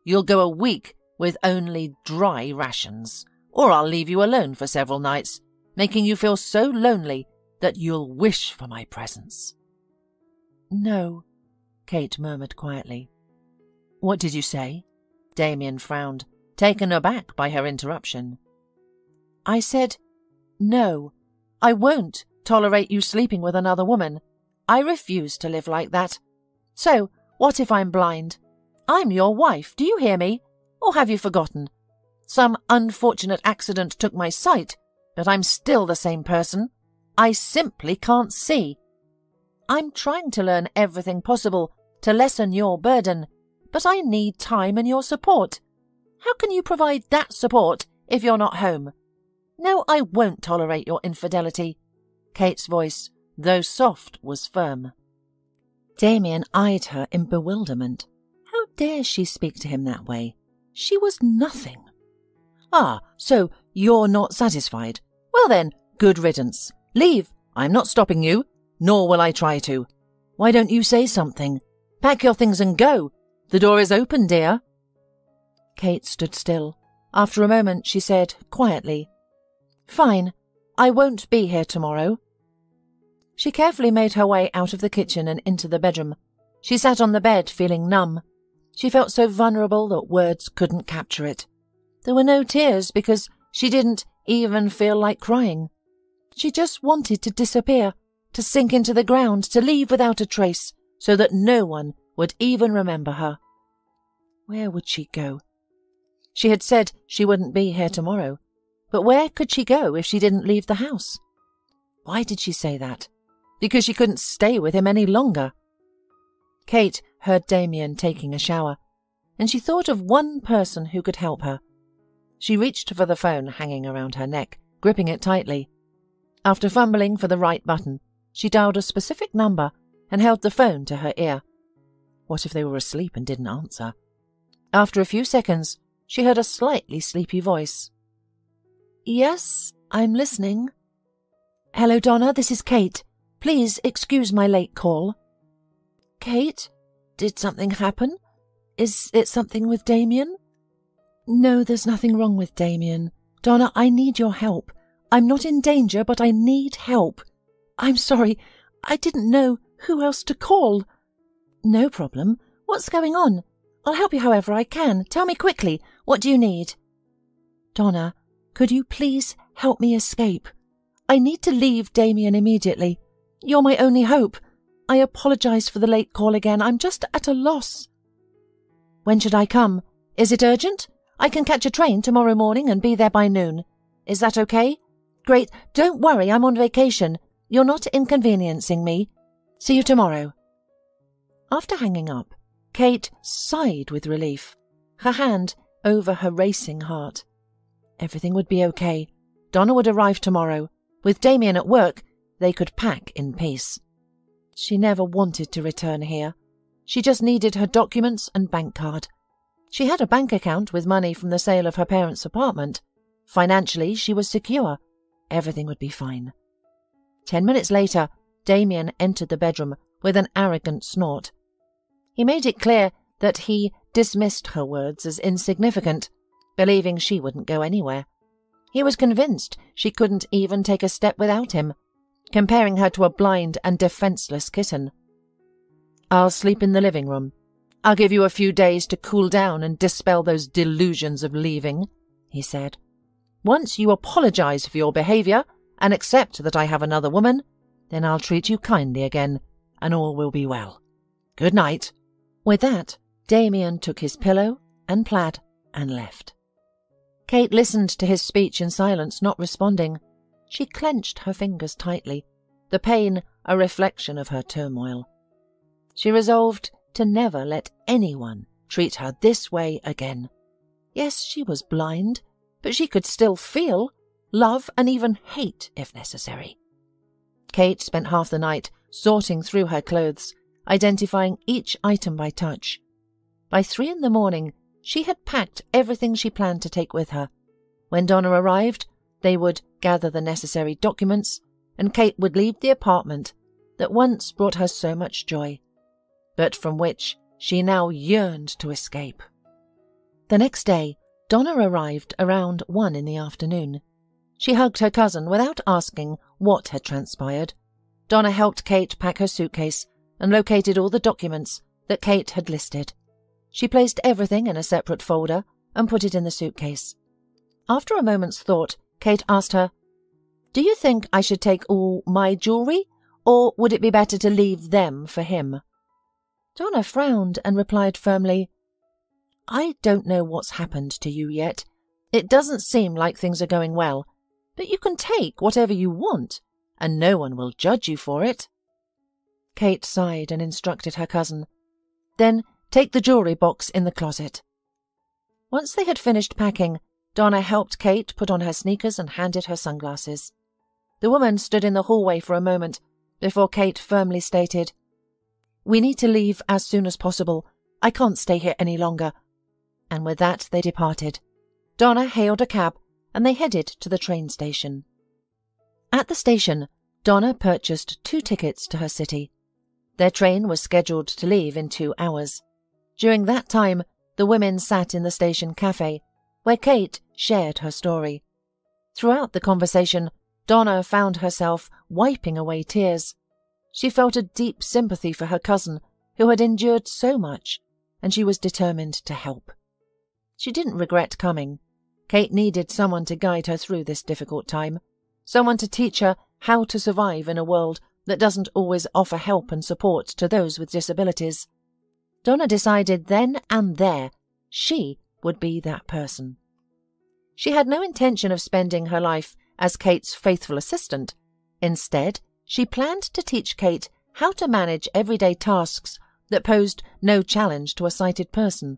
You'll go a week with only dry rations, or I'll leave you alone for several nights, making you feel so lonely that you'll wish for my presence." "No," Kate murmured quietly. "What did you say?" Damian frowned, taken aback by her interruption. "I said, no, I won't tolerate you sleeping with another woman. I refuse to live like that. So, what if I'm blind? I'm your wife, do you hear me? Or have you forgotten? Some unfortunate accident took my sight, but I'm still the same person. I simply can't see. I'm trying to learn everything possible to lessen your burden, but I need time and your support. How can you provide that support if you're not home? No, I won't tolerate your infidelity." Kate's voice, though soft, was firm. Damian eyed her in bewilderment. How dare she speak to him that way? She was nothing. "Ah, so you're not satisfied? Well then, good riddance. Leave. I'm not stopping you, nor will I try to. Why don't you say something? Pack your things and go. The door is open, dear." Kate stood still. After a moment she said quietly, "Fine. I won't be here tomorrow." She carefully made her way out of the kitchen and into the bedroom. She sat on the bed feeling numb. She felt so vulnerable that words couldn't capture it. There were no tears because she didn't even feel like crying. She just wanted to disappear, to sink into the ground, to leave without a trace, so that no one would even remember her. Where would she go? She had said she wouldn't be here tomorrow, but where could she go if she didn't leave the house? Why did she say that? Because she couldn't stay with him any longer. Kate heard Damian taking a shower, and she thought of one person who could help her. She reached for the phone hanging around her neck, gripping it tightly. After fumbling for the right button, she dialed a specific number and held the phone to her ear. What if they were asleep and didn't answer? After a few seconds, she heard a slightly sleepy voice. "Yes, I'm listening." "Hello, Donna, this is Kate. Please excuse my late call." "Kate, did something happen? Is it something with Damian?" "No, there's nothing wrong with Damian. Donna, I need your help. I'm not in danger, but I need help. I'm sorry, I didn't know who else to call." "No problem. What's going on? I'll help you however I can. Tell me quickly. What do you need?" "Donna, could you please help me escape? I need to leave Damian immediately. You're my only hope. I apologize for the late call again. I'm just at a loss." "When should I come? Is it urgent? I can catch a train tomorrow morning and be there by noon. Is that okay? Great. Don't worry, I'm on vacation. You're not inconveniencing me. See you tomorrow." After hanging up, Kate sighed with relief, her hand over her racing heart. Everything would be okay. Donna would arrive tomorrow. With Damian at work, they could pack in peace. She never wanted to return here. She just needed her documents and bank card. She had a bank account with money from the sale of her parents' apartment. Financially, she was secure. Everything would be fine. 10 minutes later, Damian entered the bedroom with an arrogant snort. He made it clear that he dismissed her words as insignificant, believing she wouldn't go anywhere. He was convinced she couldn't even take a step without him, comparing her to a blind and defenseless kitten. "I'll sleep in the living room. I'll give you a few days to cool down and dispel those delusions of leaving," he said. "Once you apologize for your behavior and accept that I have another woman, then I'll treat you kindly again, and all will be well. Good night." With that, Damian took his pillow and plaid and left. Kate listened to his speech in silence, not responding. She clenched her fingers tightly, the pain a reflection of her turmoil. She resolved to never let anyone treat her this way again. Yes, she was blind, but she could still feel, love, and even hate if necessary. Kate spent half the night sorting through her clothes, identifying each item by touch. By 3 a.m, she had packed everything she planned to take with her. When Donna arrived, they would gather the necessary documents, and Kate would leave the apartment that once brought her so much joy, but from which she now yearned to escape. The next day, Donna arrived around 1 in the afternoon. She hugged her cousin without asking what had transpired. Donna helped Kate pack her suitcase and located all the documents that Kate had listed. She placed everything in a separate folder and put it in the suitcase. After a moment's thought, Kate asked her, "Do you think I should take all my jewellery, or would it be better to leave them for him?" Donna frowned and replied firmly, "I don't know what's happened to you yet. It doesn't seem like things are going well, but you can take whatever you want, and no one will judge you for it." Kate sighed and instructed her cousin, "Then take the jewellery box in the closet." Once they had finished packing, Donna helped Kate put on her sneakers and handed her sunglasses. The woman stood in the hallway for a moment before Kate firmly stated, "We need to leave as soon as possible. I can't stay here any longer." And with that they departed. Donna hailed a cab and they headed to the train station. At the station, Donna purchased 2 tickets to her city. Their train was scheduled to leave in 2 hours. During that time, the women sat in the station cafe, where Kate shared her story. Throughout the conversation, Donna found herself wiping away tears. She felt a deep sympathy for her cousin, who had endured so much, and she was determined to help. She didn't regret coming. Kate needed someone to guide her through this difficult time, someone to teach her how to survive in a world that doesn't always offer help and support to those with disabilities. Donna decided then and there she would be that person. She had no intention of spending her life as Kate's faithful assistant. Instead, she planned to teach Kate how to manage everyday tasks that posed no challenge to a sighted person.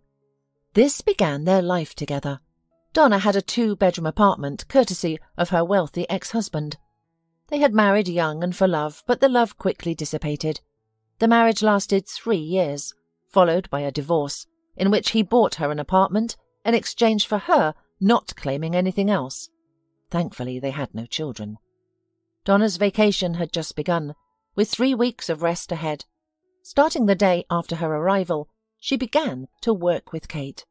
This began their life together. Donna had a 2-bedroom apartment courtesy of her wealthy ex-husband. They had married young and for love, but the love quickly dissipated. The marriage lasted 3 years, followed by a divorce, in which he bought her an apartment in exchange for her not claiming anything else. Thankfully, they had no children. Donna's vacation had just begun, with 3 weeks of rest ahead. Starting the day after her arrival, she began to work with Kate.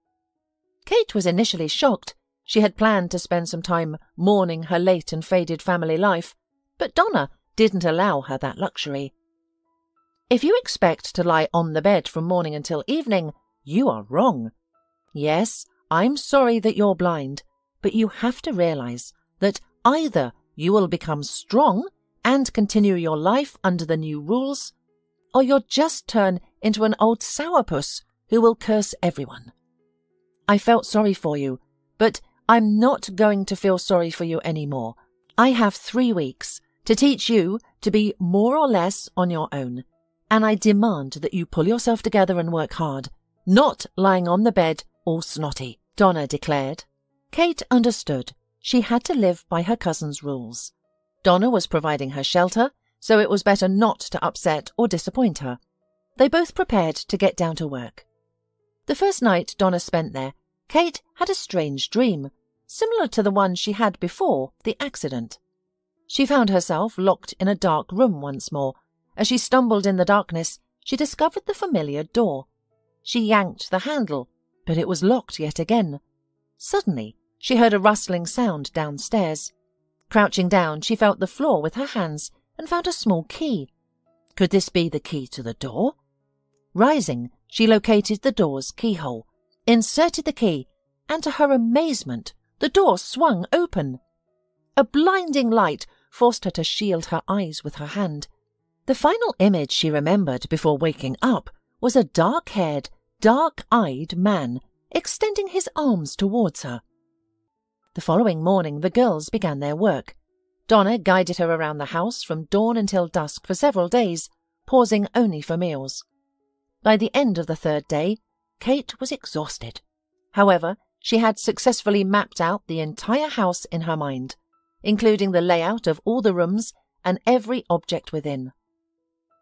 Kate was initially shocked. She had planned to spend some time mourning her late and faded family life, but Donna didn't allow her that luxury. "If you expect to lie on the bed from morning until evening, you are wrong. Yes, I'm sorry that you're blind, but you have to realize that either you will become strong and continue your life under the new rules, or you'll just turn into an old sourpuss who will curse everyone. I felt sorry for you, but I'm not going to feel sorry for you anymore. I have 3 weeks to teach you to be more or less on your own, and I demand that you pull yourself together and work hard, not lying on the bed all snotty," Donna declared. Kate understood. She had to live by her cousin's rules. Donna was providing her shelter, so it was better not to upset or disappoint her. They both prepared to get down to work. The first night Donna spent there, Kate had a strange dream, similar to the one she had before the accident. She found herself locked in a dark room once more. As she stumbled in the darkness, she discovered the familiar door. She yanked the handle, but it was locked yet again. Suddenly, she heard a rustling sound downstairs. Crouching down, she felt the floor with her hands and found a small key. Could this be the key to the door? Rising, she located the door's keyhole, inserted the key, and to her amazement, the door swung open. A blinding light forced her to shield her eyes with her hand. The final image she remembered before waking up was a dark-haired, dark-eyed man extending his arms towards her. The following morning the girls began their work. Donna guided her around the house from dawn until dusk for several days, pausing only for meals. By the end of the 3rd day, Kate was exhausted. However, she had successfully mapped out the entire house in her mind, including the layout of all the rooms and every object within.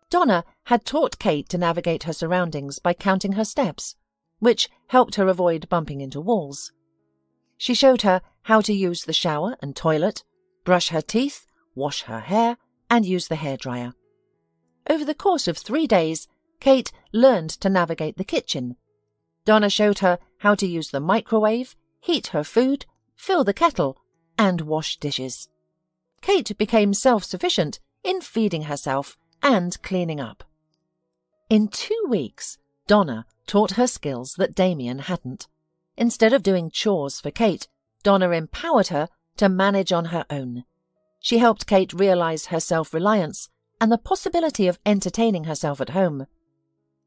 Donna had taught Kate to navigate her surroundings by counting her steps, which helped her avoid bumping into walls. She showed her how to use the shower and toilet, brush her teeth, wash her hair, and use the hairdryer. Over the course of 3 days, Kate learned to navigate the kitchen. Donna showed her how to use the microwave, heat her food, fill the kettle, and wash dishes. Kate became self-sufficient in feeding herself and cleaning up. In 2 weeks, Donna taught her skills that Damian hadn't. Instead of doing chores for Kate, Donna empowered her to manage on her own. She helped Kate realize her self-reliance and the possibility of entertaining herself at home.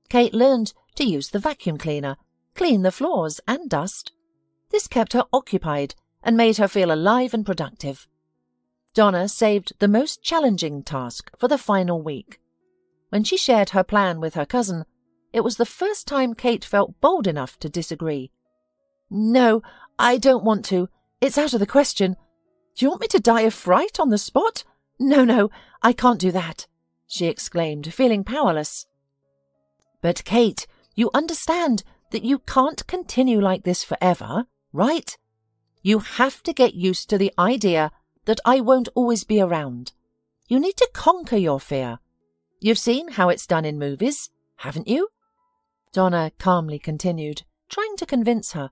Kate learned to use the vacuum cleaner, clean the floors and dust. This kept her occupied and made her feel alive and productive. Donna saved the most challenging task for the final week. When she shared her plan with her cousin, it was the first time Kate felt bold enough to disagree. "No, I don't want to. It's out of the question. Do you want me to die of fright on the spot? No, I can't do that," she exclaimed, feeling powerless. "But Kate, you understand that you can't continue like this forever, right? You have to get used to the idea that I won't always be around. You need to conquer your fear. You've seen how it's done in movies, haven't you?" Donna calmly continued, trying to convince her.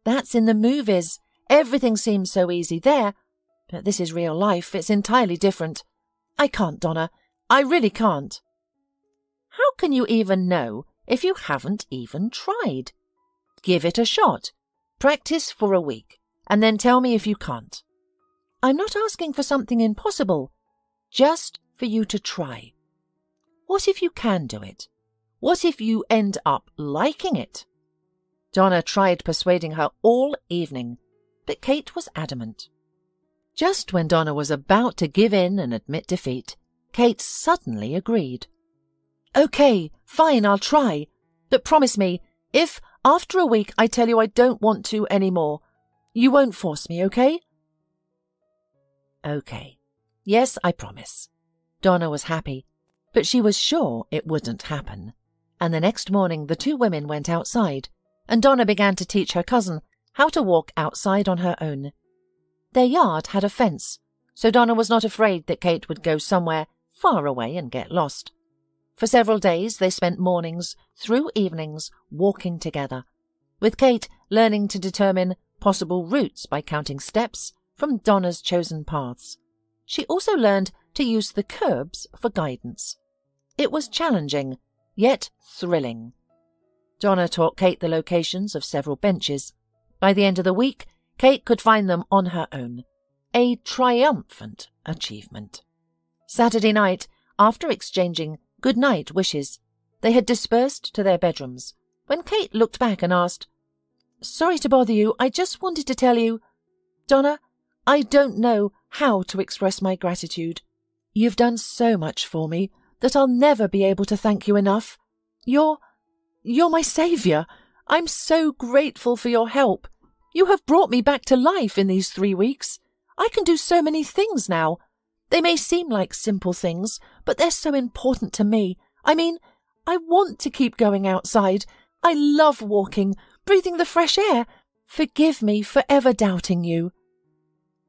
"That's in the movies. Everything seems so easy there. But this is real life. It's entirely different. I can't, Donna. I really can't." "How can you even know if you haven't even tried? Give it a shot. Practice for a week, and then tell me if you can't. I'm not asking for something impossible, just for you to try. What if you can do it? What if you end up liking it?" Donna tried persuading her all evening, but Kate was adamant. Just when Donna was about to give in and admit defeat, Kate suddenly agreed. "Okay, fine, I'll try. But promise me, if after a week I tell you I don't want to anymore, you won't force me, okay?" "Okay. Yes, I promise." Donna was happy, but she was sure it wouldn't happen. And the next morning the two women went outside, and Donna began to teach her cousin how to walk outside on her own. Their yard had a fence, so Donna was not afraid that Kate would go somewhere far away and get lost. For several days they spent mornings through evenings walking together, with Kate learning to determine possible routes by counting steps from Donna's chosen paths. She also learned to use the curbs for guidance. It was challenging, yet thrilling. Donna taught Kate the locations of several benches. By the end of the week, Kate could find them on her own. A triumphant achievement. Saturday night, after exchanging good-night wishes, they had dispersed to their bedrooms, when Kate looked back and asked, "Sorry to bother you, I just wanted to tell you, Donna, I don't know how to express my gratitude. You've done so much for me that I'll never be able to thank you enough. You're my saviour. I'm so grateful for your help. You have brought me back to life in these 3 weeks. I can do so many things now. They may seem like simple things, but they're so important to me. I mean, I want to keep going outside. I love walking, breathing the fresh air. Forgive me for ever doubting you."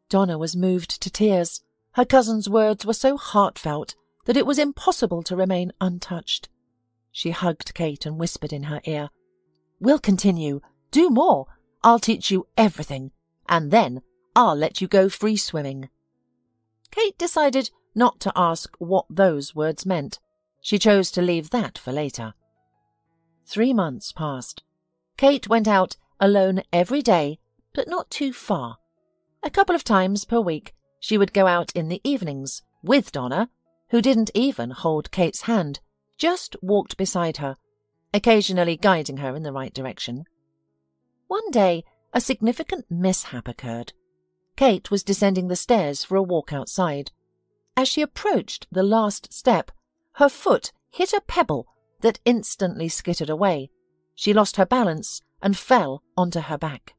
Donna was moved to tears. Her cousin's words were so heartfelt that it was impossible to remain untouched. She hugged Kate and whispered in her ear, "We'll continue. Do more. I'll teach you everything, and then I'll let you go free swimming." Kate decided not to ask what those words meant. She chose to leave that for later. 3 months passed. Kate went out alone every day, but not too far. A couple of times per week, she would go out in the evenings with Donna, who didn't even hold Kate's hand, just walked beside her, occasionally guiding her in the right direction. One day, a significant mishap occurred. Kate was descending the stairs for a walk outside. As she approached the last step, her foot hit a pebble that instantly skittered away. She lost her balance and fell onto her back.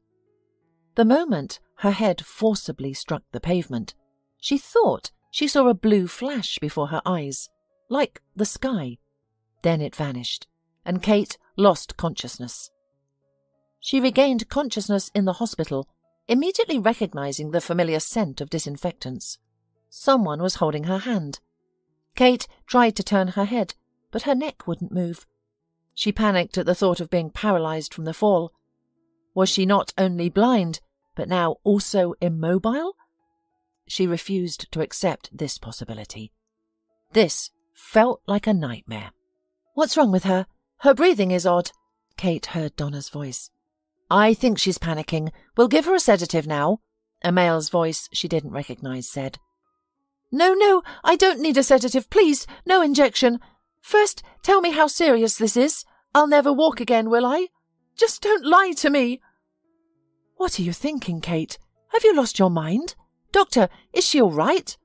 The moment her head forcibly struck the pavement, she thought she saw a blue flash before her eyes, like the sky. Then it vanished, and Kate lost consciousness. She regained consciousness in the hospital, immediately recognizing the familiar scent of disinfectants. Someone was holding her hand. Kate tried to turn her head, but her neck wouldn't move. She panicked at the thought of being paralysed from the fall. Was she not only blind, but now also immobile? She refused to accept this possibility. This felt like a nightmare. "What's wrong with her? Her breathing is odd," Kate heard Donna's voice. "I think she's panicking. We'll give her a sedative now," a male's voice she didn't recognise said. No, I don't need a sedative, please, no injection. First, tell me how serious this is. I'll never walk again, will I? Just don't lie to me." "What are you thinking, Kate? Have you lost your mind? Doctor, is she all right?"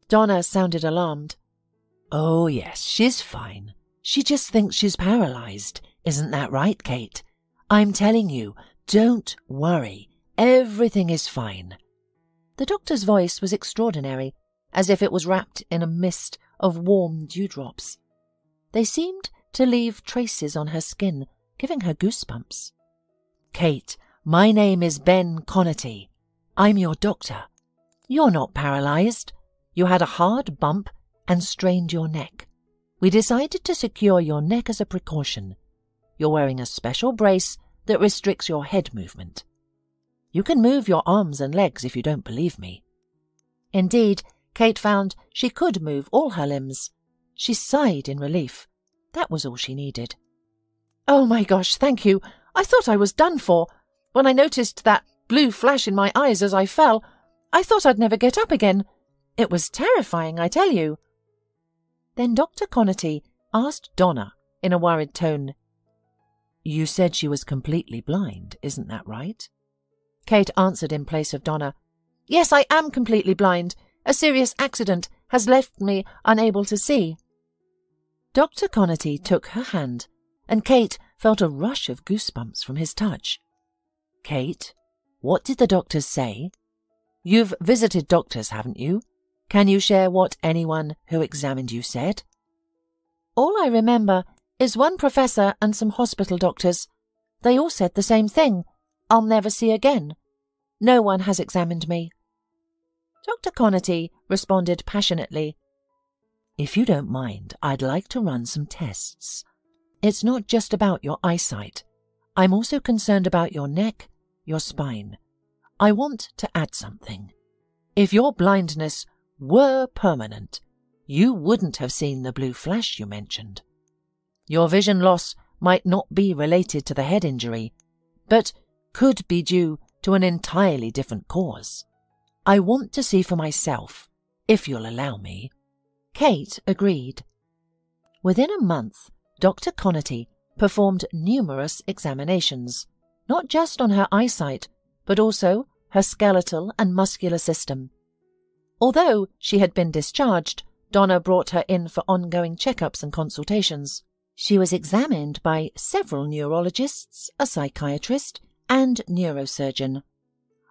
Donna sounded alarmed. "Oh, yes, she's fine. She just thinks she's paralysed. Isn't that right, Kate? I'm telling you, don't worry. Everything is fine." The doctor's voice was extraordinary, as if it was wrapped in a mist of warm dewdrops. They seemed to leave traces on her skin, giving her goosebumps. "Kate, my name is Ben Connerty. I'm your doctor. You're not paralysed. You had a hard bump and strained your neck. We decided to secure your neck as a precaution. You're wearing a special brace that restricts your head movement. You can move your arms and legs if you don't believe me." Indeed, Kate found she could move all her limbs. She sighed in relief. That was all she needed. "Oh my gosh, thank you. I thought I was done for. When I noticed that blue flash in my eyes as I fell, I thought I'd never get up again. It was terrifying, I tell you." Then Dr. Connerty asked Donna in a worried tone, "You said she was completely blind, isn't that right?" Kate answered in place of Donna, "Yes, I am completely blind. A serious accident has left me unable to see." Dr. Connerty took her hand, and Kate felt a rush of goosebumps from his touch. "Kate, what did the doctors say? You've visited doctors, haven't you? Can you share what anyone who examined you said?" "All I remember is one professor and some hospital doctors. They all said the same thing. I'll never see again. No one has examined me." Dr. Connerty responded passionately, "If you don't mind, I'd like to run some tests. It's not just about your eyesight. I'm also concerned about your neck, your spine. I want to add something. If your blindness were permanent, you wouldn't have seen the blue flash you mentioned. Your vision loss might not be related to the head injury, but could be due to an entirely different cause. I want to see for myself, if you'll allow me." Kate agreed. Within a month, Dr. Connerty performed numerous examinations, not just on her eyesight, but also her skeletal and muscular system. Although she had been discharged, Donna brought her in for ongoing checkups and consultations. She was examined by several neurologists, a psychiatrist, and neurosurgeon.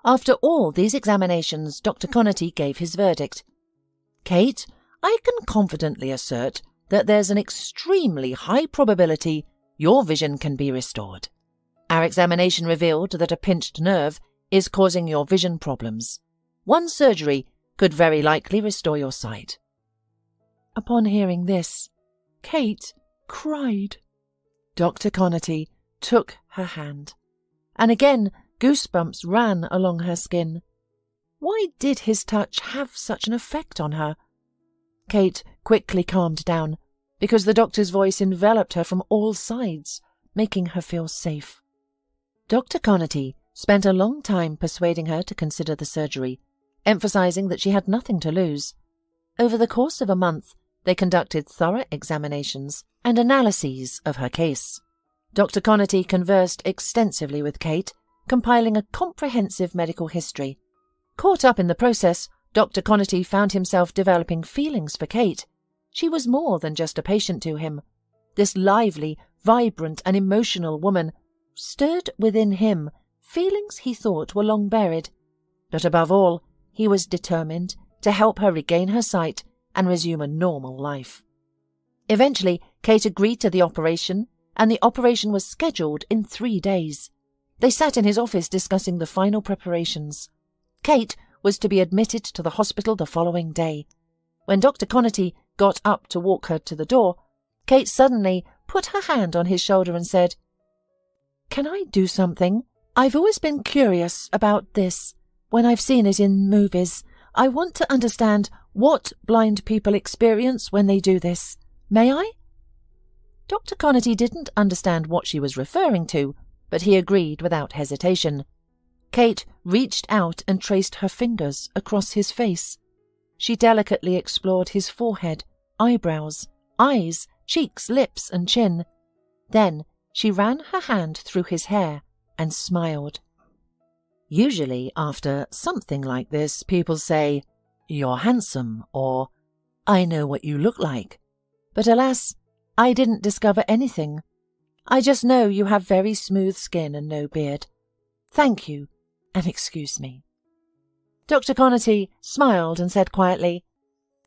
After all these examinations, Dr. Connerty gave his verdict. "Kate, I can confidently assert that there's an extremely high probability your vision can be restored. Our examination revealed that a pinched nerve is causing your vision problems. One surgery could very likely restore your sight." Upon hearing this, Kate cried. Dr. Connerty took her hand, and again goosebumps ran along her skin. Why did his touch have such an effect on her? Kate quickly calmed down, because the doctor's voice enveloped her from all sides, making her feel safe. Dr. Connerty spent a long time persuading her to consider the surgery, emphasizing that she had nothing to lose. Over the course of a month, they conducted thorough examinations and analyses of her case. Dr. Connerty conversed extensively with Kate, compiling a comprehensive medical history. Caught up in the process, Dr. Connerty found himself developing feelings for Kate. She was more than just a patient to him. This lively, vibrant, and emotional woman stirred within him feelings he thought were long buried. But above all, he was determined to help her regain her sight and resume a normal life. Eventually, Kate agreed to the operation, and the operation was scheduled in 3 days. They sat in his office discussing the final preparations. Kate was to be admitted to the hospital the following day. When Dr. Connerty got up to walk her to the door, Kate suddenly put her hand on his shoulder and said, "Can I do something? I've always been curious about this. When I've seen it in movies, I want to understand what blind people experience when they do this. May I?" Dr. Connerty didn't understand what she was referring to, but he agreed without hesitation. Kate reached out and traced her fingers across his face. She delicately explored his forehead, eyebrows, eyes, cheeks, lips, and chin. Then she ran her hand through his hair and smiled. Usually after something like this, people say, "You're handsome," or "I know what you look like." But alas, I didn't discover anything. I just know you have very smooth skin and no beard. Thank you, and excuse me. Dr. Connerty smiled and said quietly,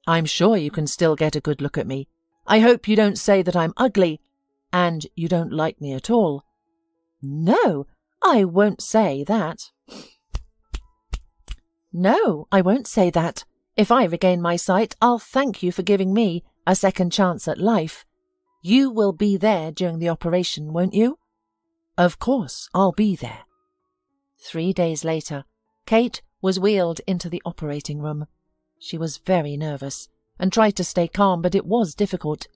"I'm sure you can still get a good look at me. I hope you don't say that I'm ugly, and you don't like me at all." "No, I won't say that." "No, I won't say that. If I regain my sight, I'll thank you for giving me a second chance at life. You will be there during the operation, won't you?" "Of course, I'll be there." 3 days later, Kate was wheeled into the operating room. She was very nervous and tried to stay calm, but it was difficult.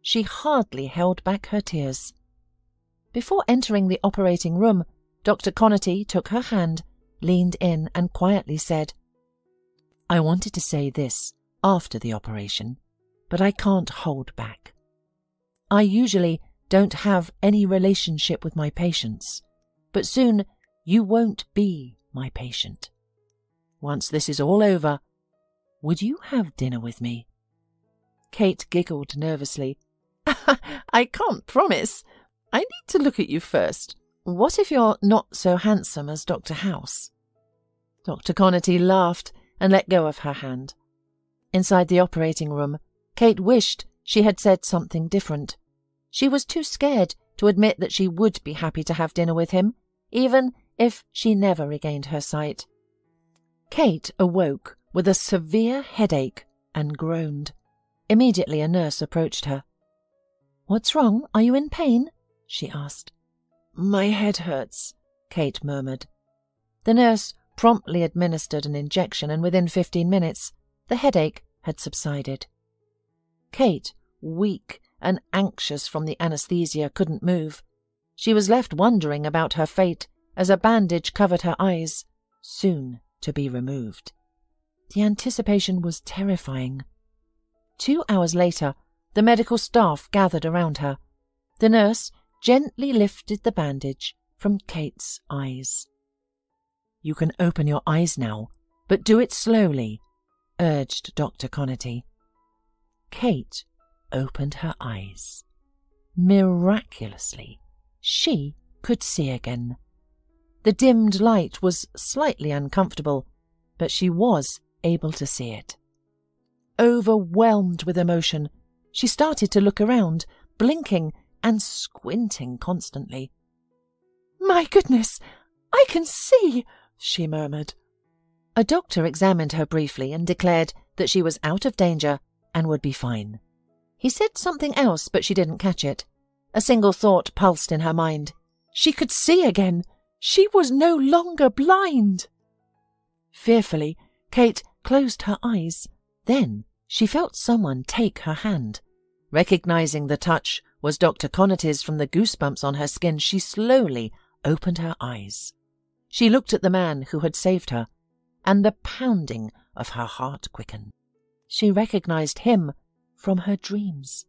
She hardly held back her tears. Before entering the operating room, Dr. Connerty took her hand, leaned in and quietly said, "I wanted to say this after the operation, but I can't hold back. I usually don't have any relationship with my patients, but soon you won't be my patient. Once this is all over, would you have dinner with me?" Kate giggled nervously. "I can't promise. I need to look at you first. What if you're not so handsome as Dr. House?" Dr. Connerty laughed and let go of her hand. Inside the operating room, Kate wished she had said something different. She was too scared to admit that she would be happy to have dinner with him, even if she never regained her sight. Kate awoke with a severe headache and groaned. Immediately a nurse approached her. "What's wrong? Are you in pain?" she asked. "My head hurts," Kate murmured. The nurse promptly administered an injection, and within 15 minutes the headache had subsided. Kate, weak and anxious from the anesthesia, couldn't move. She was left wondering about her fate as a bandage covered her eyes, soon to be removed. The anticipation was terrifying. 2 hours later, the medical staff gathered around her. The nurse gently lifted the bandage from Kate's eyes. "You can open your eyes now, but do it slowly," urged Dr. Connerty. Kate opened her eyes. Miraculously, she could see again. The dimmed light was slightly uncomfortable, but she was able to see it. Overwhelmed with emotion, she started to look around, blinking and squinting constantly. "My goodness, I can see," she murmured. A doctor examined her briefly and declared that she was out of danger and would be fine. He said something else, but she didn't catch it. A single thought pulsed in her mind. She could see again. She was no longer blind. Fearfully, Kate closed her eyes. Then she felt someone take her hand. Recognizing the touch was Dr. Connerty's from the goosebumps on her skin, she slowly opened her eyes. She looked at the man who had saved her, and the pounding of her heart quickened. She recognized him from her dreams.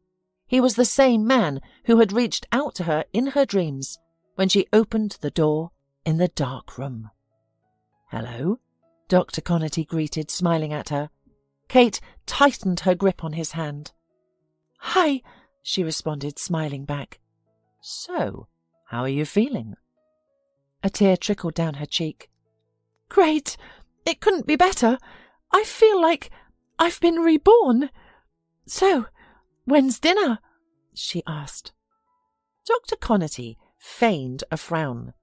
He was the same man who had reached out to her in her dreams when she opened the door in the dark room. "Hello," Dr. Connerty greeted, smiling at her. Kate tightened her grip on his hand. "Hi," she responded, smiling back. "So, how are you feeling?" A tear trickled down her cheek. "Great! It couldn't be better. I feel like I've been reborn. So, when's dinner?" she asked. Dr. Connerty feigned a frown.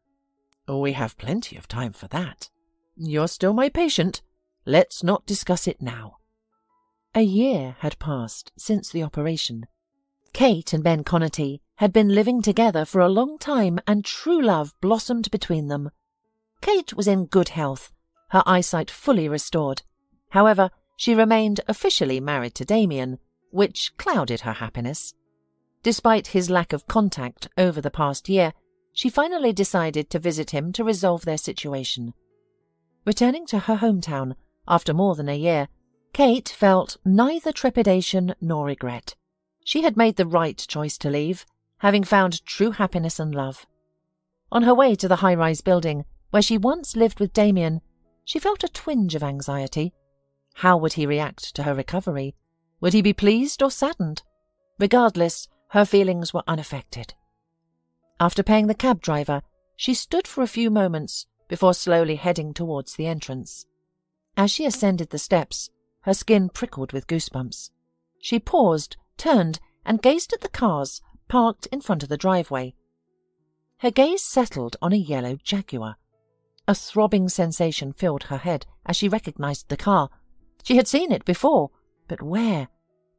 "We have plenty of time for that. You're still my patient. Let's not discuss it now." A year had passed since the operation. Kate and Ben Connerty had been living together for a long time, and true love blossomed between them. Kate was in good health, her eyesight fully restored. However, she remained officially married to Damian, which clouded her happiness. Despite his lack of contact over the past year, she finally decided to visit him to resolve their situation. Returning to her hometown after more than a year, Kate felt neither trepidation nor regret. She had made the right choice to leave, having found true happiness and love. On her way to the high-rise building where she once lived with Damian, she felt a twinge of anxiety. How would he react to her recovery? Would he be pleased or saddened? Regardless, her feelings were unaffected. After paying the cab driver, she stood for a few moments before slowly heading towards the entrance. As she ascended the steps, her skin prickled with goosebumps. She paused, turned, and gazed at the cars parked in front of the driveway. Her gaze settled on a yellow Jaguar. A throbbing sensation filled her head as she recognized the car. She had seen it before, but where?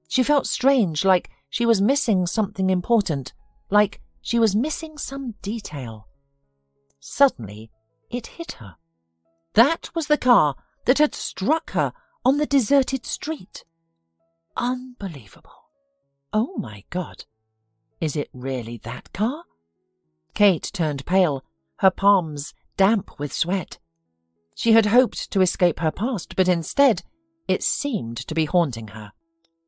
She felt strange, like she was missing something important, like she was missing some detail. Suddenly, it hit her. That was the car that had struck her on the deserted street. Unbelievable. Oh my God. Is it really that car? Kate turned pale, her palms damp with sweat. She had hoped to escape her past, but instead it seemed to be haunting her.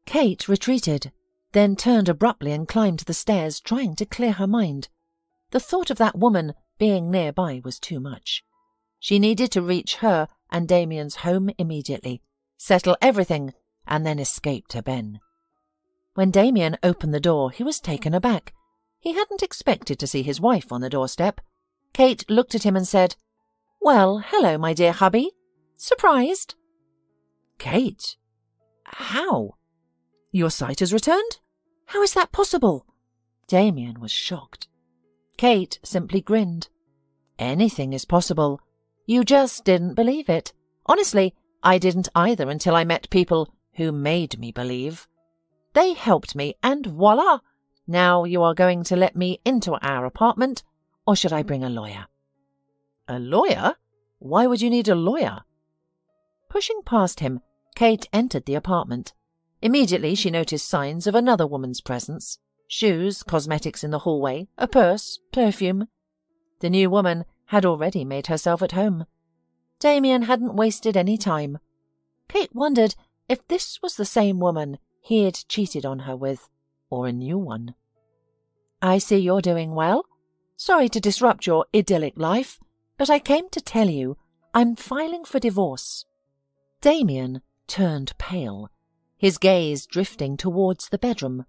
Kate retreated, then turned abruptly and climbed the stairs, trying to clear her mind. The thought of that woman being nearby was too much. She needed to reach her and Damian's home immediately, settle everything, and then escape to Ben. When Damian opened the door, he was taken aback. He hadn't expected to see his wife on the doorstep. Kate looked at him and said, "Well, hello, my dear hubby. Surprised?" "Kate? How? Your sight has returned? How is that possible?" Damian was shocked. Kate simply grinned. "Anything is possible. You just didn't believe it. Honestly, I didn't either until I met people who made me believe. They helped me, and voila! Now you are going to let me into our apartment, or should I bring a lawyer?" "A lawyer? Why would you need a lawyer?" Pushing past him, Kate entered the apartment. Immediately she noticed signs of another woman's presence. Shoes, cosmetics in the hallway, a purse, perfume. The new woman had already made herself at home. Damian hadn't wasted any time. Kate wondered if this was the same woman he had cheated on her with, or a new one. "I see you're doing well. Sorry to disrupt your idyllic life, but I came to tell you I'm filing for divorce." Damian turned pale, his gaze drifting towards the bedroom.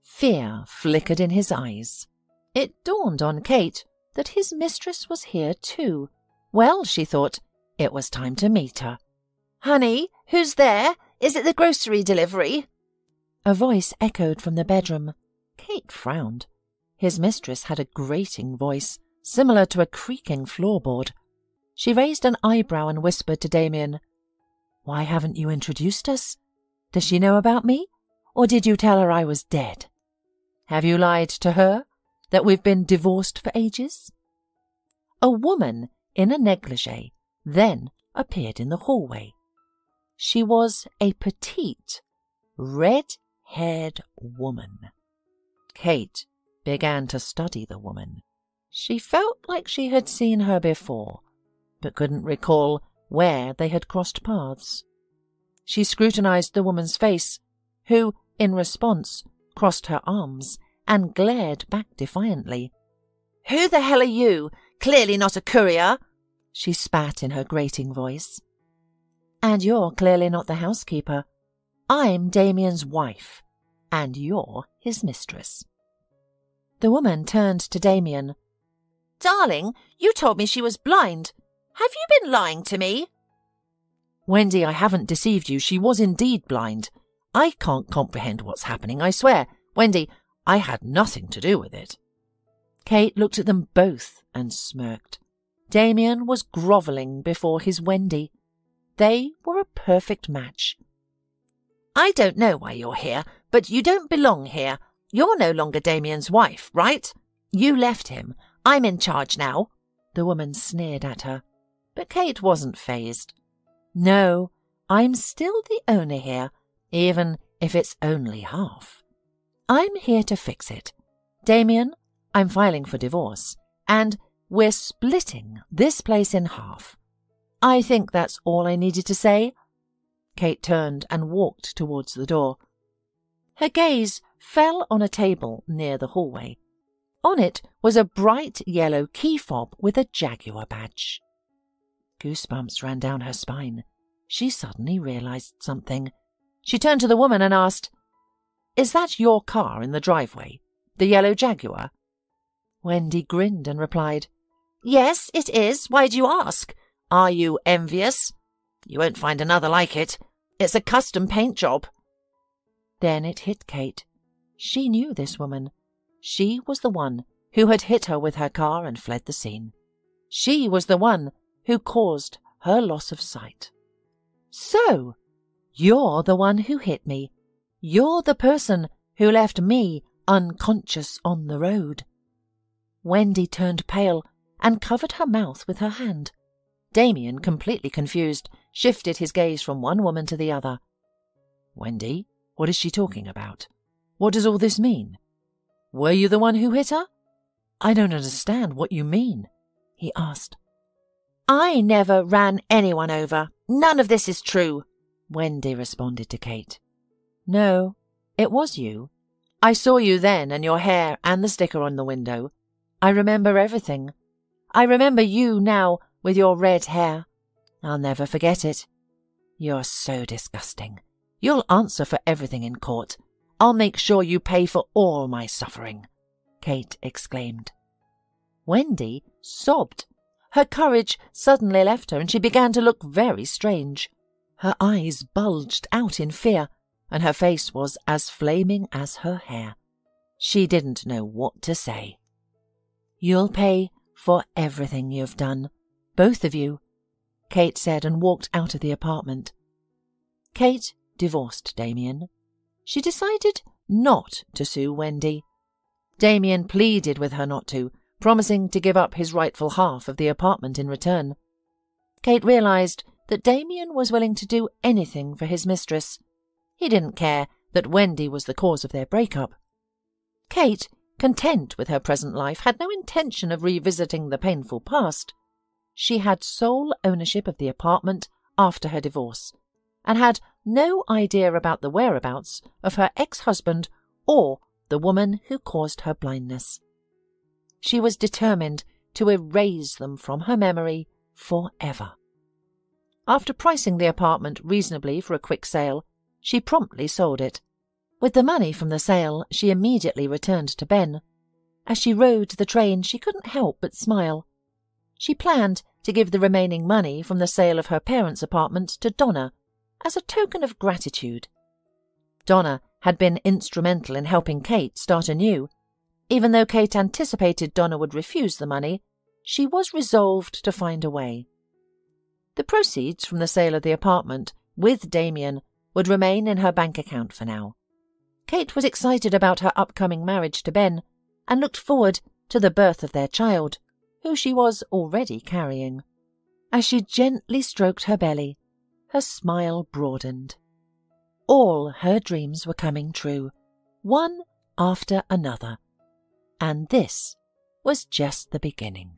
Fear flickered in his eyes. It dawned on Kate that his mistress was here too. Well, she thought, it was time to meet her. "Honey, who's there? Is it the grocery delivery?" A voice echoed from the bedroom. Kate frowned. His mistress had a grating voice, similar to a creaking floorboard. She raised an eyebrow and whispered to Damian, "Why haven't you introduced us? Does she know about me? Or did you tell her I was dead? Have you lied to her, that we've been divorced for ages?" A woman in a negligee then appeared in the hallway. She was a petite, red-haired woman. Kate began to study the woman. She felt like she had seen her before, but couldn't recall where they had crossed paths. She scrutinized the woman's face, who, in response, crossed her arms and glared back defiantly. "Who the hell are you? Clearly not a courier," she spat in her grating voice. "And you're clearly not the housekeeper. I'm Damian's wife, and you're his mistress." The woman turned to Damian. "Darling, you told me she was blind. Have you been lying to me?" "Wendy, I haven't deceived you. She was indeed blind. I can't comprehend what's happening, I swear. Wendy, I had nothing to do with it." Kate looked at them both and smirked. Damian was grovelling before his Wendy. They were a perfect match. I don't know why you're here, but you don't belong here. You're no longer Damian's wife, right? You left him. I'm in charge now." The woman sneered at her, but Kate wasn't fazed. "No, I'm still the owner here, even if it's only half. I'm here to fix it. Damian, I'm filing for divorce, and we're splitting this place in half. I think that's all I needed to say." Kate turned and walked towards the door. Her gaze fell on a table near the hallway. On it was a bright yellow key fob with a jaguar badge. Goosebumps ran down her spine. She suddenly realized something. She turned to the woman and asked, "Is that your car in the driveway, the yellow Jaguar?" Wendy grinned and replied, "Yes, it is. Why do you ask? Are you envious? You won't find another like it. It's a custom paint job." Then it hit Kate. She knew this woman. She was the one who had hit her with her car and fled the scene. She was the one who caused her loss of sight. "So, you're the one who hit me. You're the person who left me unconscious on the road." Wendy turned pale and covered her mouth with her hand. Damian, completely confused, shifted his gaze from one woman to the other. "Wendy, what is she talking about? What does all this mean? Were you the one who hit her? I don't understand what you mean," he asked. "I never ran anyone over. None of this is true," Wendy responded to Kate. "No, it was you. I saw you then and your hair and the sticker on the window. I remember everything. I remember you now with your red hair. I'll never forget it. You're so disgusting. You'll answer for everything in court. I'll make sure you pay for all my suffering," Kate exclaimed. Wendy sobbed. Her courage suddenly left her and she began to look very strange. Her eyes bulged out in fear and her face was as flaming as her hair. She didn't know what to say. "You'll pay for everything you've done, both of you," Kate said and walked out of the apartment. Kate divorced Damian. She decided not to sue Wendy. Damian pleaded with her not to, promising to give up his rightful half of the apartment in return. Kate realized that Damian was willing to do anything for his mistress. He didn't care that Wendy was the cause of their breakup. Kate, content with her present life, had no intention of revisiting the painful past. She had sole ownership of the apartment after her divorce, and had no idea about the whereabouts of her ex-husband or the woman who caused her blindness. She was determined to erase them from her memory forever. After pricing the apartment reasonably for a quick sale, she promptly sold it. With the money from the sale, she immediately returned to Ben. As she rode the train, she couldn't help but smile. She planned to give the remaining money from the sale of her parents' apartment to Donna as a token of gratitude. Donna had been instrumental in helping Kate start anew. Even though Kate anticipated Donna would refuse the money, she was resolved to find a way. The proceeds from the sale of the apartment with Damian would remain in her bank account for now. Kate was excited about her upcoming marriage to Ben and looked forward to the birth of their child, who she was already carrying. As she gently stroked her belly, her smile broadened. All her dreams were coming true, one after another, and this was just the beginning.